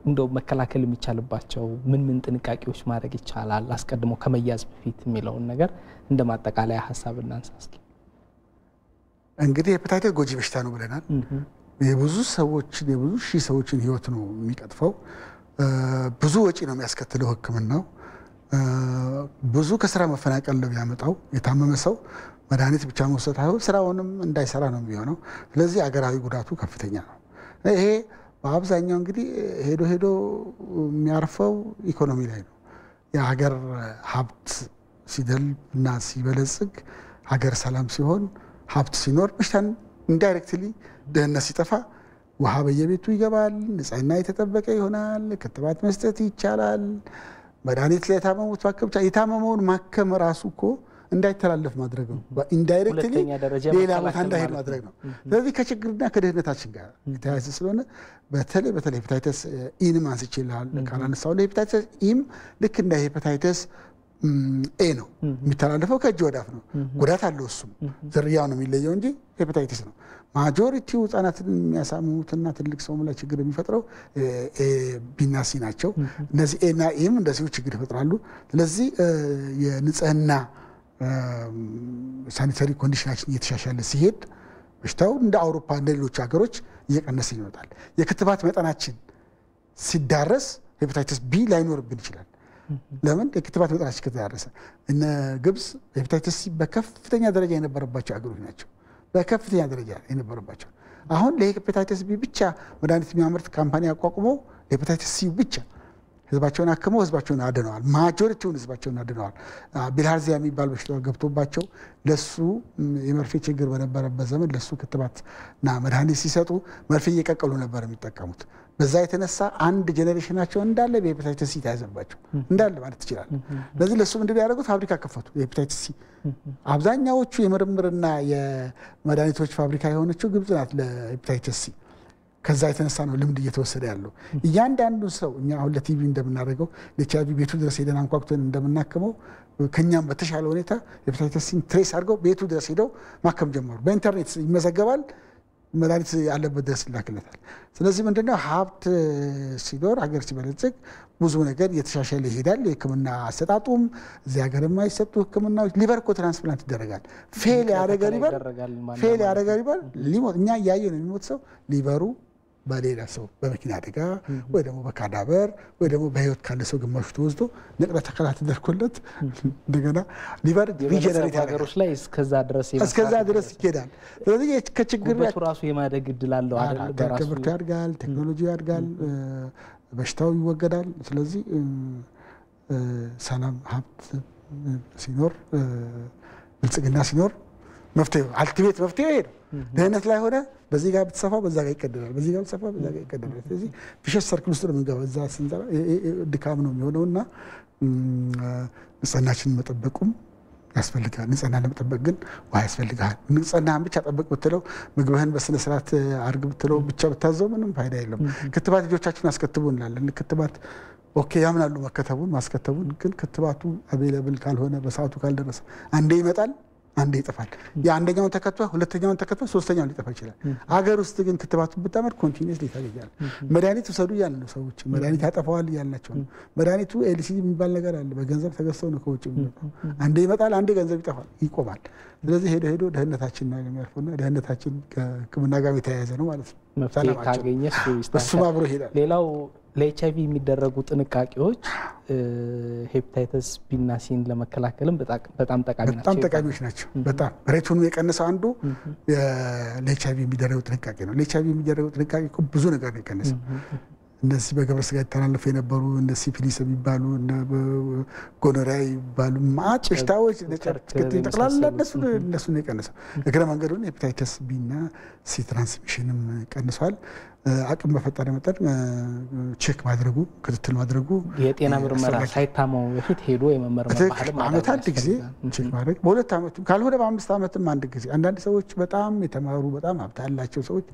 እንደው መከላከል የሚቻልባቸው ምን ጥንቃቄዎች ማድረግ ይቻላል አስቀድሞ ከመያዝ በፊት የሚለውን ነገር እንደማጠቃለያ ሐሳብ እናንሳ እስኪ እንግዲህ ሄፓታይተስ ጎጂ በሽታ ነው ብለናል የብዙ ሺህ ሰዎችን ህይወት ነው የሚቀጥፈው ብዙ ወጪ ነው የሚያስከትለው ህክምናው ብዙ ከስራ መፈናቀል ነው ያመጣው። የታመመ ሰው መድኃኒት ብቻ መውሰድ አይሆን ስራውንም እንዳይሰራ ነው የሚሆነው። ስለዚህ አገራዊ ጉዳቱ ከፍተኛ ነው። ይሄ በአብዛኛው እንግዲህ ሄዶ የሚያርፈው ኢኮኖሚ ላይ ነው። የሀገር ሀብት ሲደልብና ሲበለጽግ፣ ሀገር ሰላም ሲሆን፣ ሀብት ሲኖር፣ በሽታን ኢንዳይሬክትሊ ድህነት ሲጠፋ ውሃ በየቤቱ ይገባል፣ ንጽህና የተጠበቀ ይሆናል፣ ክትባት መስጠት ይቻላል። መድኃኒት ላይ የታመሙት ማከም ብቻ የታመመውን ማከም ራሱ እኮ እንዳይተላለፍ ማድረግ ነው። ኢንዳይሬክትሊ ሌላ ቦታ እንዳይሄድ ማድረግ ነው። ስለዚህ ከችግርና ከድህነታችን ጋር የተያያዘ ስለሆነ በተለይ ሄፓታይተስ ኢንም አንስቼልሃል ካላነሳው ለሄፓታይተስ ኢም ልክ እንደ ሄፓታይተስ ኤ ነው የሚተላለፈው፣ ከእጅ ወደ አፍ ነው። ጉዳት አለው እሱም ዝርያው ነው የሚለየው እንጂ ሄፓታይተስ ነው። ማጆሪቲው ህጻናትን የሚያሳምሙትና ትልቅ ሰውም ላይ ችግር የሚፈጥረው ቢና ሲ ናቸው። እነዚህ ኤና ኢም እንደዚሁ ችግር ይፈጥራሉ። ስለዚህ የንጽህና ሳኒታሪ ኮንዲሽናችን እየተሻሻለ ሲሄድ በሽታው እንደ አውሮፓ እንደ ሌሎች ሀገሮች እየቀነሰ ይመጣል። የክትባት መጠናችን ሲዳረስ ሄፓታይተስ ቢ ላይኖርብን ይችላል። ለምን? የክትባት መጠናችን ከተዳረሰ። እነ ግብጽ ሄፓታይተስ ሲ በከፍተኛ ደረጃ የነበረባቸው ሀገሮች ናቸው። በከፍተኛ ደረጃ የነበረባቸው አሁን ለሄፓታይተስ ቢ ብቻ መድኃኒት የሚያመርት ካምፓኒ አቋቁመው ለሄፓታይተስ ሲ ብቻ ህዝባቸውን አክመው ህዝባቸውን አድነዋል። ማጆሪቲውን ህዝባቸውን አድነዋል። ቢልሃርዚያ የሚባል በሽታ ገብቶባቸው ለሱ የመርፌ ችግር በነበረበት ዘመን ለሱ ክትባትና መድኃኒት ሲሰጡ መርፌ እየቀቀሉ ነበር የሚጠቀሙት። በዛ የተነሳ አንድ ጄኔሬሽናቸው እንዳለ በሄፓታይተስ ሲ ተያዘባቸው እንዳለ ማለት ይችላል። ለዚህ ለሱ ምንድነው ያደረጉት? ፋብሪካ ከፈቱ የሄፓታይተስ ሲ። አብዛኛዎቹ የምርምርና የመድኃኒቶች ፋብሪካ የሆነችው ግብጽ ናት ለሄፓታይተስ ሲ። ከዛ የተነሳ ነው ልምድ እየተወሰደ ያለው። እያንዳንዱ ሰው እኛ አሁን ለቲቪ እንደምናደርገው ለኤችአይቪ ቤቱ ድረስ ሄደን አንኳኩተን እንደምናክመው ከኛም በተሻለ ሁኔታ ሄፓታይተስ ሲን ትሬስ አድርገው ቤቱ ድረስ ሄደው ማከም ጀመሩ። በኢንተርኔት ይመዘገባል፣ መድኃኒት ያለበት ድረስ ይላክለታል። ስለዚህ ምንድነው ሀብት ሲኖር ሀገር ሲበለጽግ ብዙ ነገር እየተሻሻለ ይሄዳል። የህክምና አሰጣጡም እዚህ ሀገር የማይሰጡ ህክምናዎች ሊቨር እኮ ትራንስፕላንት ይደረጋል። ፌል ያደረገ ሊቨር ሊሞት እኛ እያየን ነው የሚሞት ሰው ሊቨሩ በሌላ ሰው በመኪና አደጋ ወይ ደግሞ በካዳበር ወይ ደግሞ በህይወት ካለ ሰው ግማሹ ተወስዶ ንቅለ ተከላ ተደርጎለት እንደገና ሊቨር ሪጀነሬት ሀገሮች ላይ እስከዛ ድረስ ይሄዳል። ስለዚህ ከችግር ራሱ የማደግ እድል አለው አይደል? በራሱ ያድጋል፣ ቴክኖሎጂ ያድጋል፣ በሽታው ይወገዳል። ስለዚህ ሰላም ሀብት ሲኖር ብልጽግና ሲኖር መፍትሄው አልቲሜት መፍትሄው ይሄ ነው። ድህነት ላይ ሆነ በዚህ ጋር ብትሰፋ በዛ ጋር ይቀደዳል፣ በዚህ ጋር ብትሰፋ በዛ ጋር ይቀደዳል። ስለዚህ ፊሸስ ሰርክል ውስጥ ነው የምንገባው። እዛ ስንሰራ ድካም ነው የሚሆነውና ንጽህናችንን መጠበቁም ያስፈልጋል። ንጽህና ለመጠበቅ ግን ውሃ ያስፈልጋል። ንጽህናህን ብቻ ጠብቅ ብትለው ምግብህን በስነ ስርዓት አድርግ ብትለው ብቻ ብታዘው ምንም ፋይዳ የለም። ክትባት ልጆቻችሁን አስከትቡ እንላለን። ክትባት ኦኬ ያምናሉ መከተቡን ማስከተቡን፣ ግን ክትባቱ አቬይለብል ካልሆነ በሰዓቱ ካልደረሰ አንዴ ይመጣል አንዴ ይጠፋል። የአንደኛውን ተከትባ ሁለተኛውን ተከትባ ሶስተኛውን ሊጠፋ ይችላል። አገር ውስጥ ግን ክትባቱን ብታመር ኮንቲኒየስ ሊታገኛል። መድኃኒት ውሰዱ እያለ ነው ሰዎች፣ መድኃኒት ያጠፋዋል እያልናቸው ነው። መድኃኒቱ ኤልሲዲ የሚባል ነገር አለ፣ በገንዘብ ተገዝተው ነው ከውጭ የሚመጣው። አንዴ ይመጣል፣ አንዴ ገንዘብ ይጠፋል፣ ይቆማል። ስለዚህ ሄዶ ድህነታችን ነው የሚያርፈውና ድህነታችን ከሕክምና ጋር የተያያዘ ነው ማለት ነው። መፍትሄ ካገኘ እሱም አብሮ ይሄዳል። ሌላው ለኤችአይቪ የሚደረጉ ጥንቃቄዎች ሄፓታይተስ ቢና ሲን ለመከላከልም በጣም ጠቃሚዎች ናቸው። በጣም ሬቱን የቀነሰው አንዱ ለኤችአይቪ የሚደረገው ጥንቃቄ ነው። ለኤችአይቪ የሚደረገው ጥንቃቄ ብዙ ነገር ነው የቀነሰው። እነዚህ በግብረ ስጋ የተላለፉ የነበሩ እነ ሲፊሊስ የሚባሉ እነ ጎኖሪያ የሚባሉ ማጭ በሽታዎች ጠቅላላ እነሱ ነው የቀነሰው። እግረ መንገዱን ሄፓታይተስ ቢና ሲ ትራንስሚሽንም ቀንሷል። አቅም በፈጠረ መጠን ቼክ ማድረጉ ክትትል ማድረጉ የጤና ምርመራ ሳይታመሙ በፊት ሄዶ የመመርመር ባህል ማለት አንድ ጊዜ ቼክ ማድረግ በሁለት ዓመት ካልሆነ በ5 ዓመትም አንድ ጊዜ። አንዳንድ ሰዎች በጣም የተማሩ በጣም ሀብት ያላቸው ሰዎች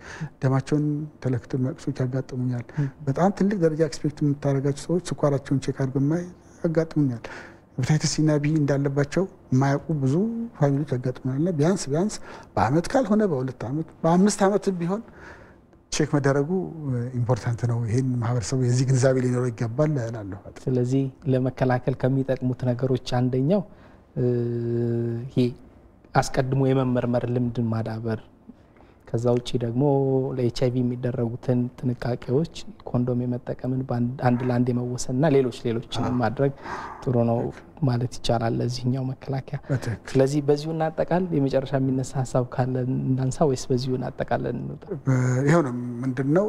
ደማቸውን ተለክተው መቅሶች ያጋጥሙኛል። በጣም ትልቅ ደረጃ ኤክስፔክት የምታደርጋቸው ሰዎች ስኳራቸውን ቼክ አድርገው ማይ ያጋጥሙኛል። ሄፓታይተስ ሲና ቢ እንዳለባቸው የማያውቁ ብዙ ፋሚሊዎች ያጋጥሙናል። ቢያንስ በአመት ካልሆነ በ2 ዓመት በ5 ዓመትም ቢሆን ቼክ መደረጉ ኢምፖርታንት ነው። ይሄን ማህበረሰቡ የዚህ ግንዛቤ ሊኖረው ይገባል እላለሁ። ስለዚህ ለመከላከል ከሚጠቅሙት ነገሮች አንደኛው ይሄ አስቀድሞ የመመርመር ልምድን ማዳበር፣ ከዛ ውጪ ደግሞ ለኤችአይቪ የሚደረጉትን ጥንቃቄዎች ኮንዶም የመጠቀምን አንድ ለአንድ የመወሰንና ሌሎችን ማድረግ ጥሩ ነው ማለት ይቻላል ለዚህኛው መከላከያ። ስለዚህ በዚሁ እናጠቃል። የመጨረሻ የሚነሳ ሐሳብ ካለ እንዳንሳ ወይስ በዚሁ እናጠቃለን እንውጣ? ይሄው ነው ምንድነው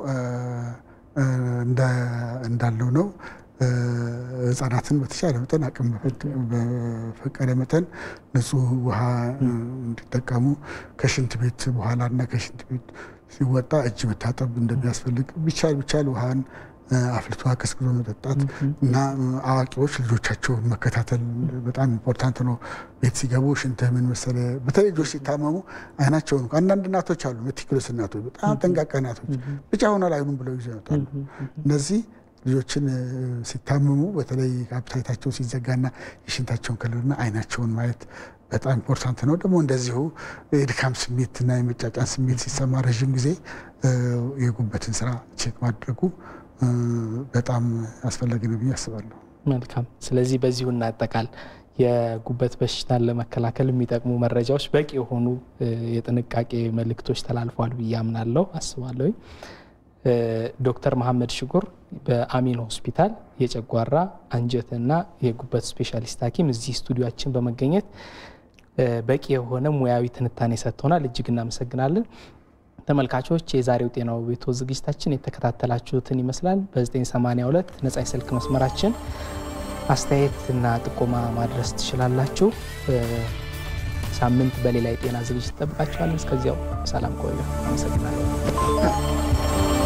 እንዳለው ነው ህፃናትን በተሻለ መጠን አቅም በፈቀደ መጠን ንጹህ ውሃ እንዲጠቀሙ ከሽንት ቤት በኋላና ከሽንት ቤት ሲወጣ እጅ መታጠብ እንደሚያስፈልግ ቢቻል ውሃን አፍልቶ አቀዝቅዞ መጠጣት እና አዋቂዎች ልጆቻቸውን መከታተል በጣም ኢምፖርታንት ነው። ቤት ሲገቡ ሽንት ምን መሰለ በተለይ ልጆች ሲታመሙ አይናቸውን አንዳንድ እናቶች አሉ ሜቲኩለስ እናቶች በጣም ጠንቃቃ እናቶች ብቻ ሆነ ላይኑን ብለው ይዘውታሉ። እነዚህ ልጆችን ሲታመሙ በተለይ አፕታይታቸው ሲዘጋና የሽንታቸውን ከለርና አይናቸውን ማየት በጣም ኢምፖርታንት ነው። ደግሞ እንደዚሁ የድካም ስሜትና የመጫጫን ስሜት ሲሰማ ረጅም ጊዜ የጉበትን ስራ ቼክ ማድረጉ በጣም አስፈላጊ ነው ብዬ አስባለሁ። መልካም። ስለዚህ በዚሁ እናጠቃል። የጉበት በሽታን ለመከላከል የሚጠቅሙ መረጃዎች በቂ የሆኑ የጥንቃቄ መልእክቶች ተላልፈዋል ብዬ አምናለሁ አስባለሁ። ዶክተር መሐመድ ሽኩር በአሚን ሆስፒታል የጨጓራ አንጀትና የጉበት ስፔሻሊስት ሐኪም እዚህ ስቱዲዮአችን በመገኘት በቂ የሆነ ሙያዊ ትንታኔ ሰጥተውናል። እጅግ እናመሰግናለን። ተመልካቾች የዛሬው ጤናው ቤቶ ዝግጅታችን የተከታተላችሁትን ይመስላል። በ982 ነፃ የስልክ መስመራችን አስተያየትና ጥቆማ ማድረስ ትችላላችሁ። ሳምንት በሌላ የጤና ዝግጅት ተጠብቃችኋል። እስከዚያው ሰላም ቆዩ። አመሰግናለሁ።